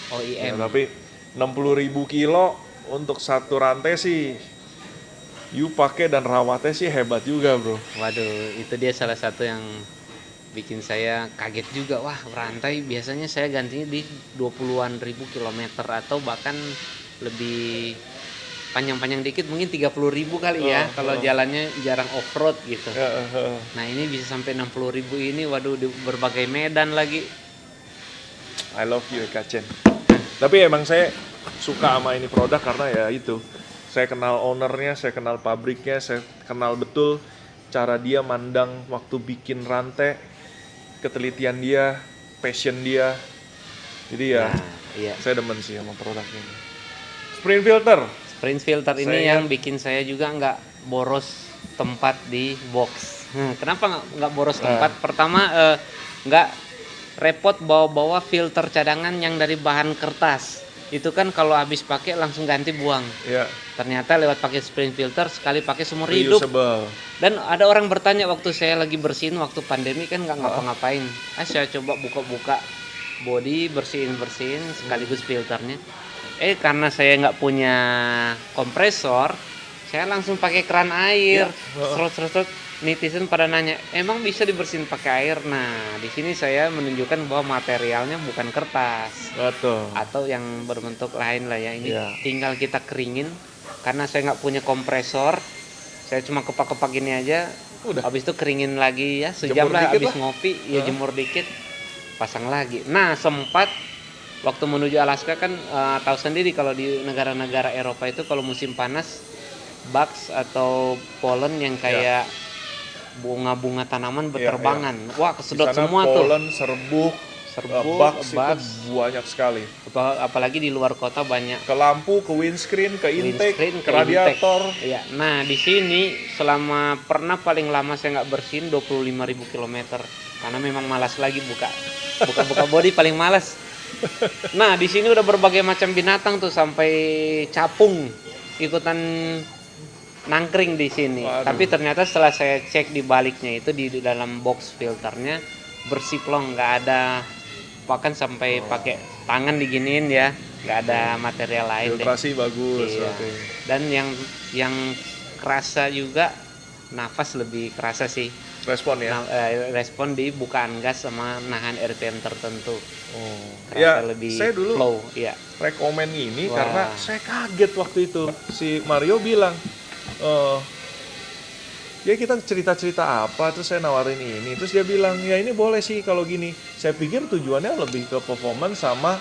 Ya, OEM. tapi 60.000 kilo untuk satu rantai sih, you pakai dan rawatnya sih hebat juga bro. Waduh, itu dia salah satu yang bikin saya kaget juga. Wah, rantai biasanya saya gantinya di 20-an ribu kilometer atau bahkan lebih panjang-panjang dikit mungkin 30.000 kali ya kalau jalannya jarang off-road gitu. Nah, ini bisa sampai 60.000 ini, waduh, di berbagai medan lagi. I love you Kacen. Tapi emang saya suka sama ini produk karena ya itu, saya kenal ownernya, saya kenal pabriknya, saya kenal betul cara dia mandang waktu bikin rantai, ketelitian dia, passion dia. Jadi ya, Iya. saya demen sih sama produk ini. Sprint filter. Sprint filter ini yang bikin saya juga nggak boros tempat di box. Kenapa nggak boros tempat? Pertama nggak repot bawa-bawa filter cadangan yang dari bahan kertas. Itu kan kalau habis pakai langsung ganti buang. Iya. Ternyata lewat pakai sprint filter sekali pakai seumur hidup. Reusable. Dan ada orang bertanya waktu saya lagi bersihin waktu pandemi kan nggak ngapa-ngapain. Saya coba buka-buka body, bersihin sekaligus filternya. Karena saya nggak punya kompresor, saya langsung pakai keran air. Serot. Netizen pada nanya, emang bisa dibersihin pakai air? Nah, di sini saya menunjukkan bahwa materialnya bukan kertas. Betul. Atau yang berbentuk lain lah ya. Ini tinggal kita keringin. Karena saya nggak punya kompresor, saya cuma kepak-kepak gini aja. Udah. Habis itu keringin lagi ya, sejam lah habis ngopi, ya jemur dikit, pasang lagi. Nah, sempat waktu menuju Alaska kan tahu sendiri kalau di negara-negara Eropa itu kalau musim panas, bugs atau pollen yang kayak bunga-bunga tanaman berterbangan. Wah, kesedot semua pollen, tuh. serbuk, Bugs itu banyak sekali. Apalagi di luar kota banyak. Ke lampu, ke windscreen, ke intake, ke radiator. Iya. Nah, di sini selama pernah paling lama saya nggak bersihin 25.000 km karena memang malas lagi buka body paling malas. Nah, di sini udah berbagai macam binatang tuh sampai capung ikutan nangkring di sini. Waduh. Tapi ternyata setelah saya cek di baliknya itu di dalam box filternya bersih plong, nggak ada, bahkan sampai pakai tangan diginiin ya, nggak ada material lain. Filtrasi bagus. Iya. Okay. Dan yang kerasa juga nafas lebih kerasa sih. Respon ya. Respon di bukaan gas sama nahan RPM tertentu. Oh. Kerasa Ya, lebih saya dulu flow. Iya. rekomen ini Wah. karena saya kaget waktu itu. Si Mario bilang, ya kita cerita-cerita apa, terus saya nawarin ini, terus dia bilang ya ini boleh sih kalau gini. Saya pikir tujuannya lebih ke performance sama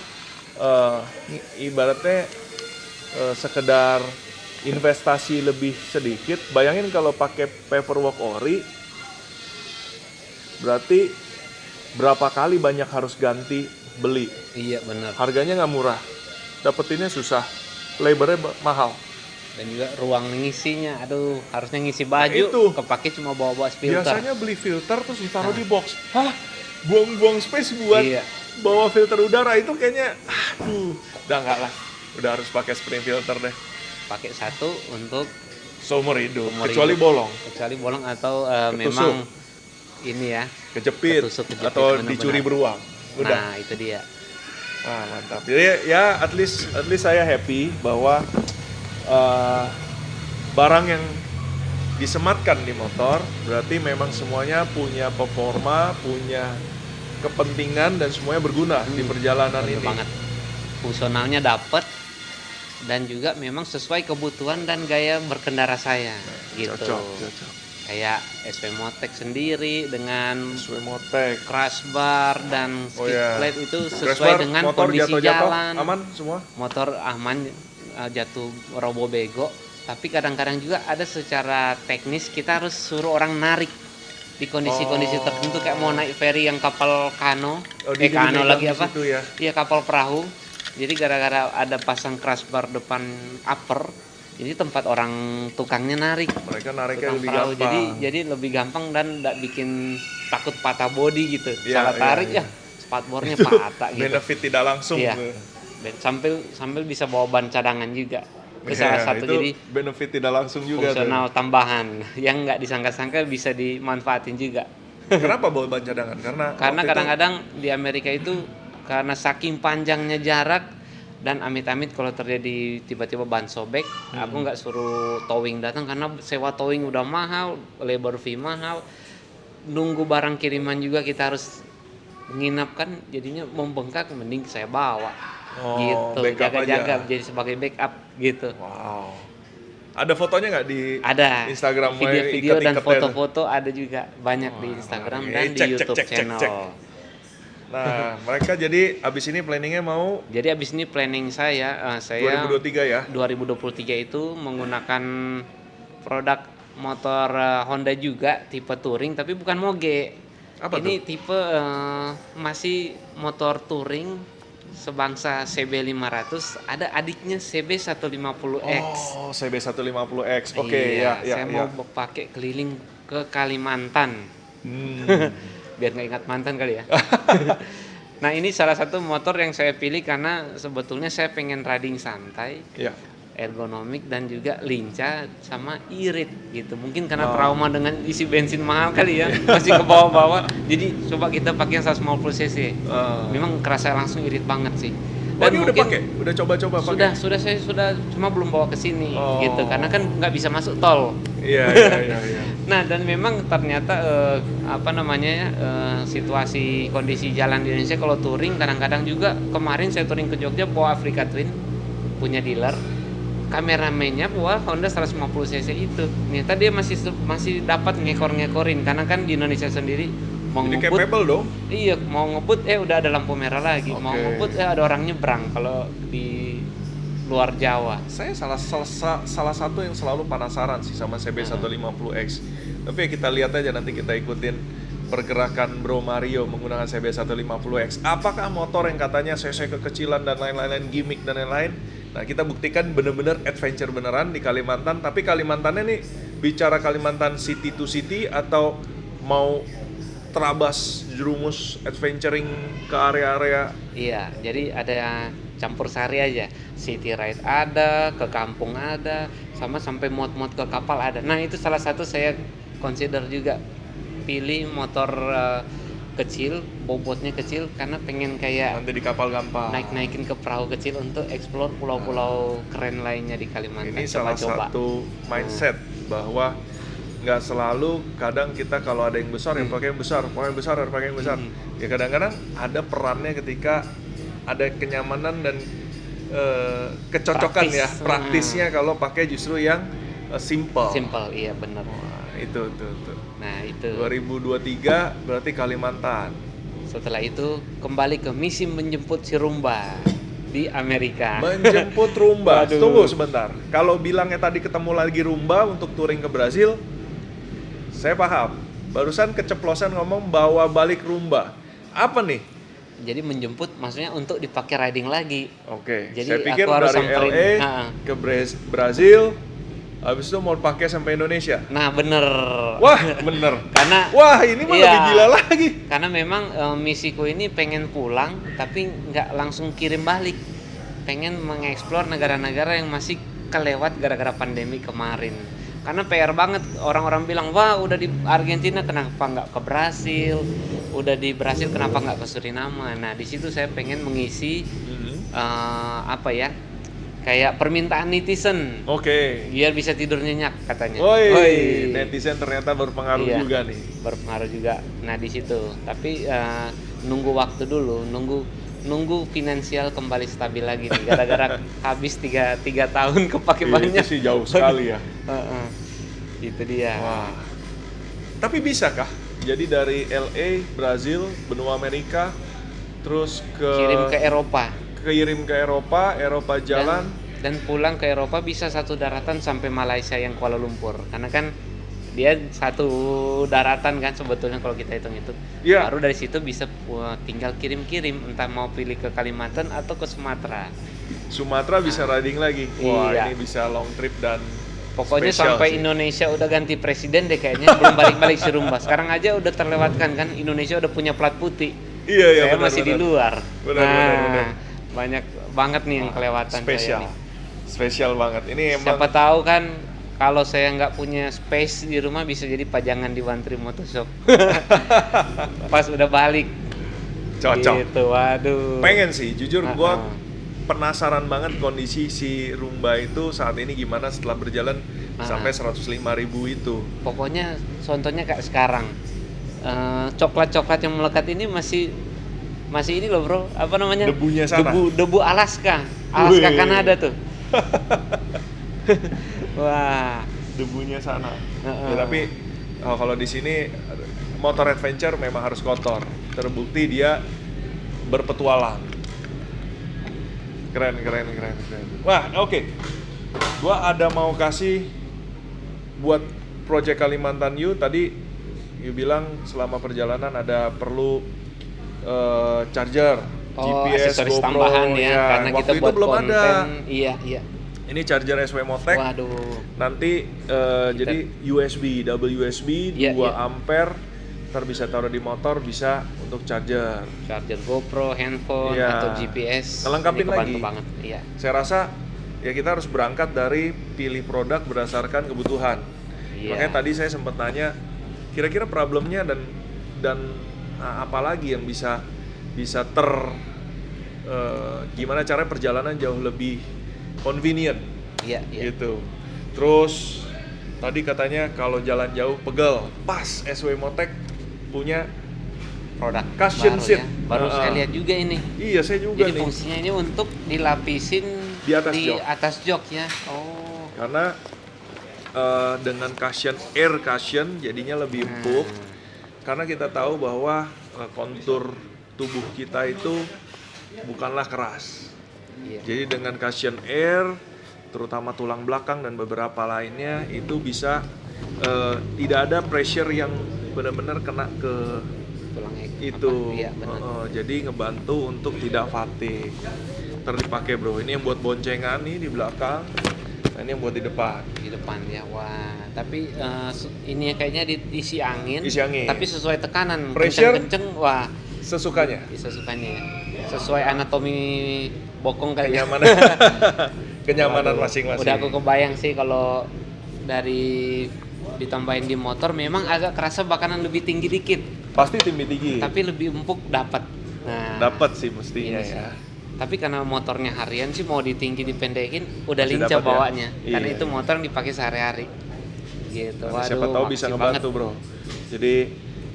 ibaratnya sekedar investasi lebih sedikit. Bayangin kalau pakai paperwork ori, berarti berapa kali banyak harus ganti beli. Iya benar. Harganya nggak murah, dapetinnya susah, labornya mahal. Dan juga ruang ngisinya, aduh harusnya ngisi baju, itu. kepake cuma bawa filter. Biasanya beli filter terus ditaruh di box. Hah? Buang-buang space buat bawa filter udara itu kayaknya, aduh, udah enggak lah. Udah harus pakai sprint filter deh. Pakai satu untuk Seumur hidup, kecuali bolong. Kecuali bolong atau Ketusuk. memang ini ya, Kejepit atau benar-benar. dicuri beruang. Udah. Nah, itu dia. Wah, mantap. Jadi ya at least saya happy bahwa barang yang disematkan di motor berarti memang semuanya punya performa, punya kepentingan dan semuanya berguna di perjalanan Bener ini. banget. Fungsionalnya dapet dan juga memang sesuai kebutuhan dan gaya berkendara saya gitu. Cocok. Kayak SP Motec sendiri dengan Swemotek. crash bar dan Oh skid ya. plate itu Crash sesuai bar, dengan motor kondisi jatuh-jatuh jalan. aman semua. Motor aman, jatuh robo bego, tapi kadang-kadang juga ada secara teknis kita harus suruh orang narik di kondisi-kondisi tertentu, kayak mau naik ferry yang kapal kano, kano lagi apa? Ya. Iya, kapal perahu. Jadi gara-gara ada pasang crash bar depan upper, jadi tempat orang tukangnya narik. Mereka nariknya Tukang lebih perahu. gampang. Jadi lebih gampang dan tidak bikin takut patah body gitu. Iya, Salah tarik iya. ya spatbornya patah gitu. Benefit tidak langsung. Iya. Dan sambil bisa bawa ban cadangan juga. Itu Iya, salah satu, itu jadi benefit tidak langsung juga tuh. fungsional tambahan yang nggak disangka-sangka bisa dimanfaatin juga. Kenapa bawa ban cadangan? Karena waktu itu- Kadang-kadang di Amerika itu karena saking panjangnya jarak dan amit-amit kalau terjadi tiba-tiba ban sobek, aku nggak suruh towing datang karena sewa towing udah mahal, labor fee mahal, nunggu barang kiriman juga kita harus nginap kan, jadinya membengkak, mending saya bawa gitu, backup jaga-jaga aja. jadi sebagai backup gitu. Wow. Ada fotonya nggak di Ada Instagram video-video dan ikat-ikatnya tuh? foto-foto ada juga banyak di Instagram dan di YouTube channel. Nah, mereka jadi abis ini planningnya mau Jadi abis ini planning saya 2023 ya? 2023 itu menggunakan produk motor Honda juga tipe touring tapi bukan moge. Apa ini tipe masih motor touring sebangsa CB500, ada adiknya CB150X. Oh, CB150X. Oke, Iya, ya. saya mau pakai keliling ke Kalimantan. Biar nggak ingat mantan kali ya. Nah, ini salah satu motor yang saya pilih karena sebetulnya saya pengen riding santai, Iya. ergonomik dan juga lincah sama irit gitu. Mungkin karena trauma dengan isi bensin mahal kali ya, masih ke bawah-bawah. Jadi coba kita pakai yang 150 cc. Memang kerasa langsung irit banget sih. Oh, ini udah pakai? Udah coba-coba pakai? Saya sudah, cuma belum bawa ke sini gitu. Karena kan nggak bisa masuk tol. Iya. Nah, dan memang ternyata situasi kondisi jalan di Indonesia kalau touring kadang-kadang juga, kemarin saya touring ke Jogja bawa Africa Twin punya dealer, kameramennya bawa Honda 150 cc itu. Ternyata dia masih dapat ngekor-ngekorin karena kan di Indonesia sendiri mau Jadi ngebut. capable dong? Iya, mau ngebut udah ada lampu merah lagi. Mau ngebut ada orang nyebrang kalau di luar Jawa. Saya salah satu yang selalu penasaran sih sama CB150X. Tapi ya kita lihat aja, nanti kita ikutin pergerakan Bro Mario menggunakan CB150X. Apakah motor yang katanya cc kekecilan dan lain-lain, gimmick dan lain-lain, nah kita buktikan bener-bener adventure beneran di Kalimantan. Tapi Kalimantannya nih, bicara Kalimantan city to city atau mau terabas jerumus adventuring ke area-area? Iya, jadi ada campur sari aja. City ride ada, ke kampung ada, sama sampai mod-mod ke kapal ada. Nah, itu salah satu saya consider juga pilih motor kecil, bobotnya kecil karena pengen kayak Nanti di kapal gampang. naikin ke perahu kecil untuk explore pulau-pulau keren lainnya di Kalimantan. Ini salah satu mindset bahwa nggak selalu, kadang kita kalau ada yang besar yang pakai yang besar, pakai yang besar. Ya kadang-kadang ada perannya ketika ada kenyamanan dan kecocokan ya, praktisnya kalau pakai justru yang simple. Simple, iya benar. Wah, itu. Nah, itu. 2023 berarti Kalimantan. Setelah itu kembali ke misi menjemput si Rumba di Amerika. Menjemput Rumba. Waduh. Tunggu sebentar. Kalau bilangnya tadi ketemu lagi Rumba untuk touring ke Brasil, saya paham. Barusan keceplosan ngomong bawa balik Rumba. Apa nih? Jadi menjemput maksudnya untuk dipakai riding lagi. Oke. Jadi Saya pikir aku harus dari samperin, LA ke Brasil, habis itu mau pakai sampai Indonesia. Nah, bener. Wah, bener. Karena ini mah iya, lebih gila lagi. Karena memang misiku ini pengen pulang tapi nggak langsung kirim balik. Pengen mengeksplor negara-negara yang masih kelewat gara-gara pandemi kemarin. Karena PR banget, orang-orang bilang, wah udah di Argentina kenapa nggak ke Brasil, udah di Brasil kenapa nggak ke Suriname. Nah, di situ saya pengen mengisi kayak permintaan netizen. Oke. Biar bisa tidur nyenyak katanya. Woi, netizen ternyata berpengaruh Iya, juga nih. berpengaruh juga. Nah, di situ. Tapi nunggu waktu dulu, nunggu nunggu finansial kembali stabil lagi nih gara-gara habis tiga tahun kepake Iya, banyak. itu sih jauh sekali ya. Heeh. Itu dia. Wah. Tapi bisa kah? Jadi dari LA, Brazil, benua Amerika, terus Kirim ke Eropa kirim ke Eropa, Eropa jalan. dan pulang ke Eropa bisa satu daratan sampai Malaysia yang Kuala Lumpur. Karena kan dia satu daratan kan sebetulnya kalau kita hitung itu. Iya. Baru dari situ bisa tinggal kirim-kirim entah mau pilih ke Kalimantan atau ke Sumatera. Sumatera bisa riding lagi. Wah, Iya. ini bisa long trip dan Pokoknya spesial sampai sih. Indonesia udah ganti presiden deh kayaknya belum balik-balik si Rumba. Sekarang aja udah terlewatkan kan Indonesia udah punya plat putih. Iya, iya, Saya benar, masih di benar. luar. Benar. Banyak banget nih yang kelewatan Spesial. saya nih. Spesial banget. Ini emang Siapa tahu kan kalau saya nggak punya space di rumah bisa jadi pajangan di One Trip Motorshop. Pas udah balik. cocok. Gitu, waduh. Pengen sih, jujur gua Ah. penasaran banget kondisi si Rumba itu saat ini gimana setelah berjalan sampai 105.000 itu. Pokoknya contohnya kayak sekarang. Coklat-coklat yang melekat ini masih ini loh bro, apa namanya? Debunya sana. Debu Alaska Wih. Kanada tuh. Wah. Debunya sana. Heeh. Ya, tapi kalau di sini motor adventure memang harus kotor. Terbukti dia berpetualang. Keren. Wah, oke. Gua ada mau kasih buat Project Kalimantan U tadi you bilang selama perjalanan ada perlu charger, GPS, aksesoris GoPro, tambahan ya, karena waktu kita itu buat belum konten. ada. Iya. Ini charger SW Motec. Waduh. Nanti jadi USB, double USB, Iya, 2 iya. ampere, ntar bisa taruh di motor, bisa untuk charger. Charger GoPro, handphone Iya. atau GPS. Ngelengkapin Ini kebantu lagi. banget. Iya. Saya rasa ya kita harus berangkat dari pilih produk berdasarkan kebutuhan. Iya. Makanya tadi saya sempat nanya, kira-kira problemnya dan apa lagi yang bisa gimana caranya perjalanan jauh lebih convenient. Iya. Gitu. Terus tadi katanya kalau jalan jauh pegel, pas SW Motec punya Produk Cushion baru seat. ya. Baru saya lihat juga ini. Iya, saya juga Jadi nih. fungsinya ini untuk dilapisin Di atas jok. atas jok ya. Oh. Karena dengan air cushion jadinya lebih empuk. Karena kita tahu bahwa kontur tubuh kita itu bukanlah keras. Iya. Jadi dengan cushion air, terutama tulang belakang dan beberapa lainnya itu bisa tidak ada pressure yang benar-benar kena ke Tulang itu. Iya, benar. Jadi ngebantu untuk tidak fatigue. Ntar dipakai bro. Ini yang buat boncengan nih di belakang. Nah, ini yang buat di depan. Di depan ya. Wah, tapi ini kayaknya diisi angin. Isi angin. Tapi sesuai tekanan. Pressure? Kenceng, wah, Sesukanya. bisa sukanya ya. Sesuai anatomi bokong kali ya. Kenyamanan. Kenyamanan Waduh, masing-masing. Udah aku kebayang sih kalau dari ditambahin di motor memang agak kerasa bakalan lebih tinggi dikit, Pasti tinggi. tapi lebih empuk dapat. Nah, Dapat sih mestinya ini sih. ya. Tapi karena motornya harian sih mau ditinggi dipendekin udah Masih lincah dapat ya? bawanya. Karena Iya. itu motor yang dipakai sehari-hari. Gitu. Nanti siapa tahu bisa makasih ngebantu bro. Jadi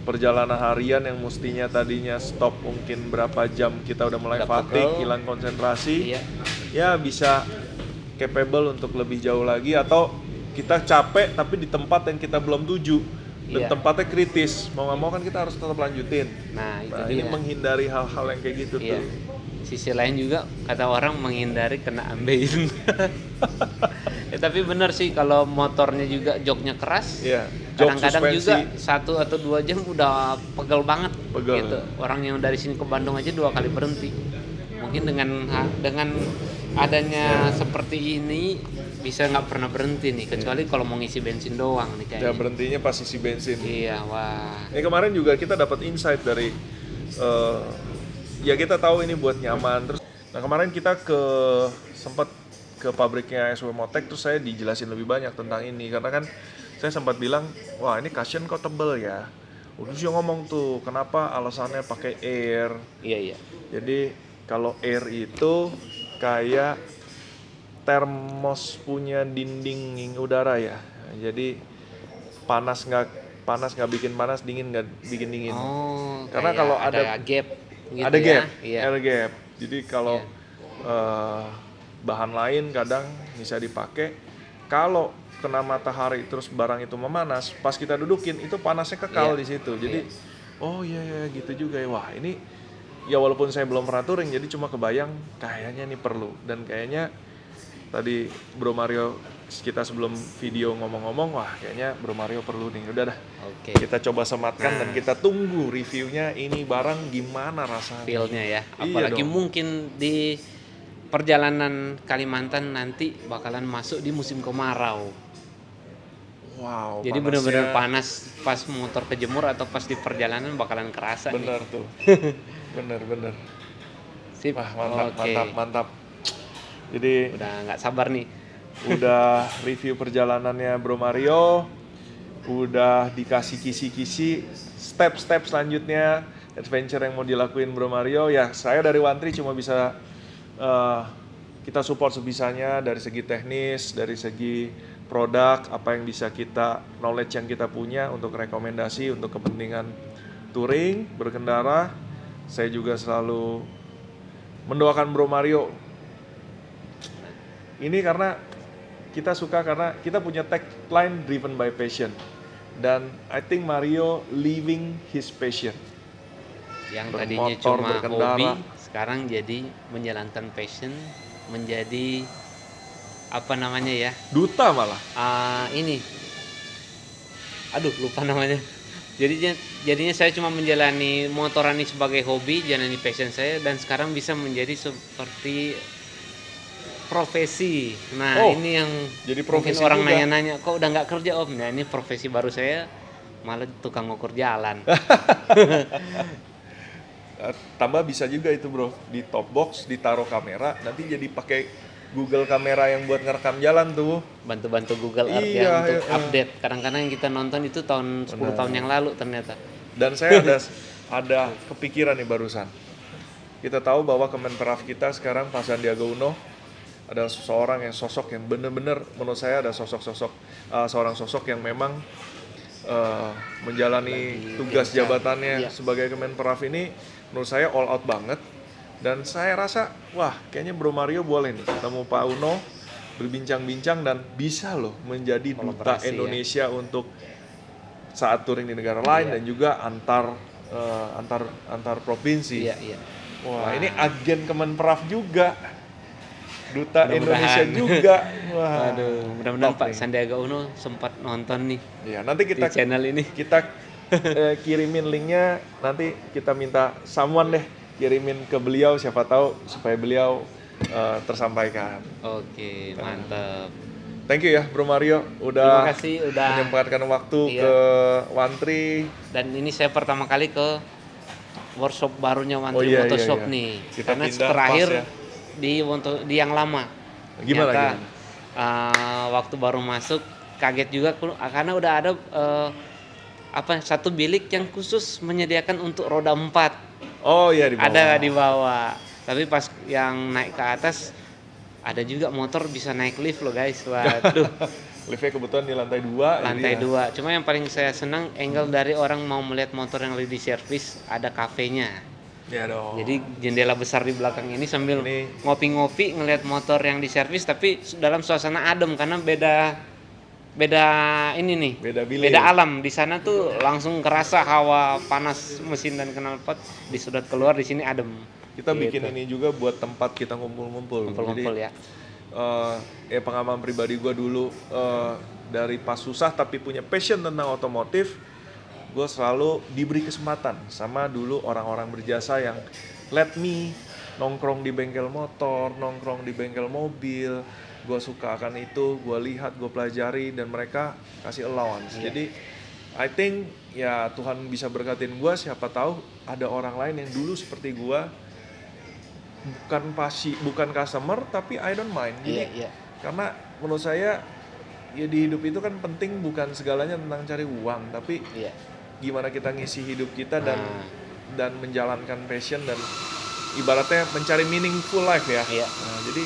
perjalanan harian yang mestinya tadinya stop mungkin berapa jam kita udah mulai Udah fatigue, pegel. hilang konsentrasi. Iya. Ya bisa capable untuk lebih jauh lagi, atau kita capek tapi di tempat yang kita belum tuju dan Iya. tempatnya kritis, mau nggak mau kan kita harus tetap lanjutin. Nah, itu Nah, dia. ini menghindari hal-hal yang kayak gitu Iya. tuh. Sisi lain juga kata orang menghindari kena ambeien. Ya, tapi benar sih kalau motornya juga joknya keras. Iya. Jok, Kadang-kadang suspensi. juga 1 atau 2 jam udah pegel banget. Pegel. Gitu. Orang yang dari sini ke Bandung aja 2 kali berhenti. Mungkin dengan adanya seperti ini bisa nggak pernah berhenti nih, kecuali kalau mau ngisi bensin doang nih Ya kayaknya. berhentinya pas isi bensin. Iya, wah. Kemarin juga kita dapat insight dari ya kita tahu ini buat nyaman terus. Nah kemarin kita sempat ke pabriknya SW Motec, terus saya dijelasin lebih banyak tentang ini karena kan saya sempat bilang wah ini cushion kok tebel ya. Terus dia ngomong tuh kenapa alasannya pakai air. Iya. Jadi kalau air itu kayak termos punya dinding udara ya. Jadi panas nggak bikin panas, dingin nggak bikin dingin. Oh, Karena kayak kalau ada gap. gitu ada ya. gap, Iya. air gap. Jadi kalau Iya. bahan lain kadang bisa dipakai. Kalau kena matahari terus barang itu memanas, pas kita dudukin itu panasnya kekal Iya. di situ. Jadi oh iya ya gitu juga ya. Wah ini ya walaupun saya belum pernah touring, jadi cuma kebayang kayaknya nih perlu. Dan kayaknya tadi Bro Mario kita sebelum video ngomong-ngomong, wah kayaknya Bro Mario perlu nih. Udah dah, Oke. kita coba sematkan dan Nah. kita tunggu reviewnya ini barang gimana rasanya. Feel-nya ya. Iya Apalagi dong. mungkin di perjalanan Kalimantan nanti bakalan masuk di musim kemarau. Wow, Jadi benar-benar panas pas motor kejemur atau pas di perjalanan bakalan kerasa nih. bener tuh. bener. Sip. Wah mantap, Oke. mantap. Jadi Udah nggak sabar nih. udah review perjalanannya Bro Mario, udah dikasih kisi-kisi step-step selanjutnya adventure yang mau dilakuin Bro Mario. Ya saya dari Wantri cuma bisa kita support sebisanya dari segi teknis, dari segi produk, apa yang bisa kita, knowledge yang kita punya untuk rekomendasi untuk kepentingan touring, berkendara. Saya juga selalu mendoakan Bro Mario. Ini karena kita suka, karena kita punya tagline driven by passion. Dan I think Mario living his passion. Yang tadinya Bermotor, cuma berkendara. hobi, sekarang jadi menjalankan passion, menjadi apa namanya ya? Duta malah. Ini, aduh lupa namanya. Jadinya saya cuma menjalani motoran ini sebagai hobi, jalani passion saya, dan sekarang bisa menjadi seperti profesi. Nah Oh, ini yang jadi mungkin profesi orang juga. nanya-nanya, kok udah nggak kerja om? Nah ini profesi baru saya, malah tukang ngukur jalan. Tambah bisa juga itu bro, di top box ditaruh kamera, nanti jadi pakai Google kamera yang buat ngerekam jalan tuh. Bantu-bantu Google Earth Iya, ya untuk iya. update. Kadang-kadang yang kita nonton itu tahun 10 tahun yang lalu ternyata. Dan saya ada kepikiran nih barusan. Kita tahu bahwa Kemenparekraf kita sekarang Pak Sandiaga Uno adalah seseorang yang sosok yang benar-benar menurut saya ada seorang sosok yang memang menjalani tugas jabatannya Iya. sebagai Kemenparekraf ini menurut saya all out banget. Dan saya rasa, wah kayaknya Bro Mario boleh nih ketemu Pak Uno, berbincang-bincang dan bisa loh menjadi duta Kolaborasi, ya. Indonesia untuk saat touring di negara lain Iya. dan juga antar provinsi. Iya. Wah, ini agen Kemenparekraf juga, duta Mudah-mudahan. Indonesia juga. Wah, Aduh, mudah-mudahan top Pak nih. Sandiaga Uno sempat nonton nih Ya, nanti di kita channel ini. kirimin linknya, nanti kita minta someone deh kirimin ke beliau, siapa tahu supaya beliau tersampaikan. Oke, mantap. Thank you ya Bro Mario Terima udah kasih udah. menyempatkan waktu Iya. ke Wantri. Dan ini saya pertama kali ke workshop barunya Oh, Wantri iya, Motoshop iya. nih. Kita Karena pindah terakhir pas ya. di yang lama. Gimana, Ternyata, gimana? waktu baru masuk kaget juga karena udah ada satu bilik yang khusus menyediakan untuk roda 4. Oh iya di bawah. Ada di bawah. Tapi pas yang naik ke atas ada juga motor bisa naik lift loh guys. Waduh, Liftnya kebetulan di lantai 2. lantai 2. Cuma yang paling saya senang angle dari orang mau melihat motor yang lagi di servis, ada kafenya. Ya dong. Jadi jendela besar di belakang ini sambil Ini- ngopi-ngopi ngelihat motor yang di servis tapi dalam suasana adem karena beda ini nih. Beda bilik. Beda alam. Di sana tuh langsung kerasa hawa panas mesin dan knalpot, di sudut keluar di sini adem. Kita Gitu. bikin ini juga buat tempat kita ngumpul-ngumpul. Ngumpul-ngumpul Jadi, ya. Pengalaman pribadi gue dulu dari pas susah tapi punya passion tentang otomotif, gue selalu diberi kesempatan sama dulu orang-orang berjasa yang let me nongkrong di bengkel motor, nongkrong di bengkel mobil. Gue suka akan itu, gue lihat, gue pelajari, dan mereka kasih allowance. Iya. Jadi I think ya Tuhan bisa berkatin gue, siapa tahu ada orang lain yang dulu seperti gue, bukan customer tapi I don't mind. Jadi Iya. karena menurut saya ya di hidup itu kan penting bukan segalanya tentang cari uang, tapi Iya. gimana kita ngisi hidup kita dan Nah. dan menjalankan passion dan ibaratnya mencari meaningful life ya. Iya. Nah, jadi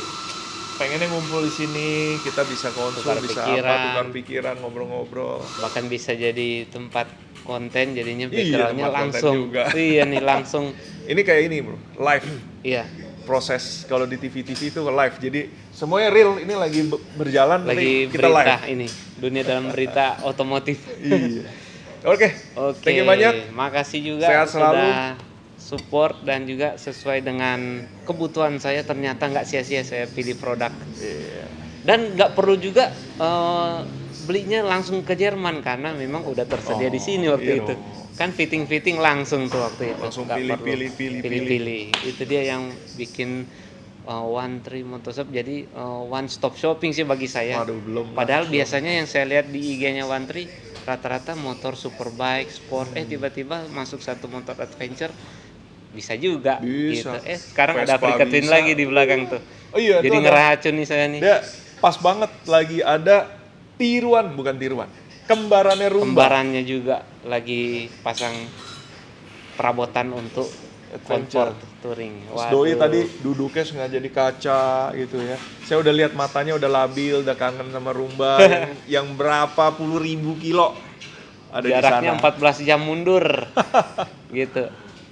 pengennya ngumpul di sini, kita bisa konsul, Tukar bisa pikiran. apa, tukar pikiran, ngobrol-ngobrol. Bahkan bisa jadi tempat konten, jadinya Iya, backgroundnya tempat konten langsung. juga. Iya nih langsung. Ini kayak ini bro, live. Iya. Proses kalau di TV-TV itu live, jadi semuanya real. Ini lagi berjalan, Lagi nanti kita berita live. ini, dunia dalam berita otomotif. Iya. Oke, Oke, thank you banyak. makasih juga Sehat selalu. sudah support dan juga sesuai dengan kebutuhan saya, ternyata nggak sia-sia saya pilih produk. Iya. Dan nggak perlu juga belinya langsung ke Jerman karena memang udah tersedia di sini waktu iya itu. dong. Kan fitting-fitting langsung tuh waktu itu. Langsung Nggak perlu pilih. Itu dia yang bikin One Tree Motorshop jadi one stop shopping sih bagi saya. Waduh, belum. Padahal biasanya yang saya lihat di IG-nya One Tree rata-rata motor superbike, sport, tiba-tiba masuk satu motor adventure bisa juga Bisa. gitu. Sekarang ada Vespa Afrika Twin bisa. lagi di belakang tuh. Oh iya, itu Jadi ada. ngeracun nih saya nih. Dia pas banget lagi ada bukan tiruan. Kembarannya Rumba. Kembarannya juga lagi pasang perabotan untuk Adventure. comfort touring. Mas Doi tadi duduknya sengaja di kaca gitu ya. Saya udah lihat matanya udah labil, udah kangen sama Rumba yang berapa puluh ribu kilo ada jaraknya di sana. 14 jam mundur. Gitu.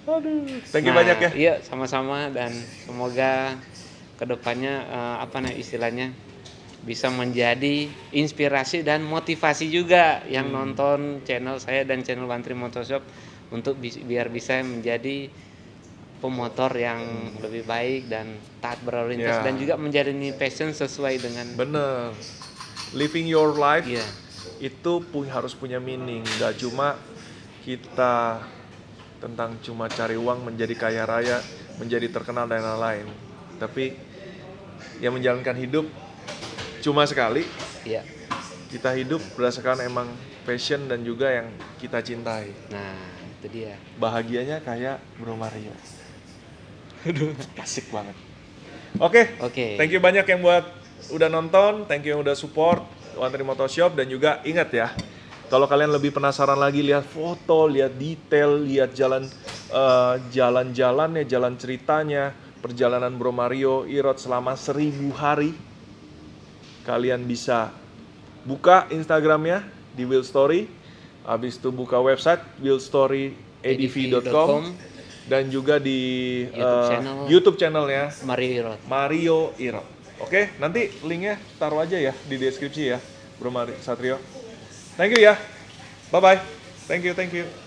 Aduh, thank you banyak ya. Iya, sama-sama dan semoga kedepannya istilahnya bisa menjadi inspirasi dan motivasi juga yang nonton channel saya dan channel One Tree Motorshop untuk biar bisa menjadi pemotor yang lebih baik dan taat berlalu lintas Ya. dan juga menjadi passion sesuai dengan Bener. Living your life Iya. itu harus punya meaning. Gak cuma kita tentang cuma cari uang, menjadi kaya raya, menjadi terkenal dan lain-lain. Tapi yang menjalankan hidup cuma sekali. Iya. Kita hidup berdasarkan emang passion dan juga yang kita cintai. Nah, itu dia. Bahagianya kayak Bro Mario. Aduh, asik banget. Oke, Oke. thank you banyak yang buat udah nonton, thank you yang udah support One Tree Motorshop, dan juga ingat ya, kalau kalian lebih penasaran lagi lihat foto, lihat detail, lihat jalan-jalannya, jalan ceritanya, perjalanan Bro Mario Irot selama 1000 hari, kalian bisa buka Instagramnya di Wheel Story, habis itu buka website wheelstoryadv.com, dan juga di YouTube channelnya Mario Irot. Mario Irot. Oke, nanti linknya taruh aja ya di deskripsi ya, Bro Satrio. Thank you ya. Bye bye. Thank you.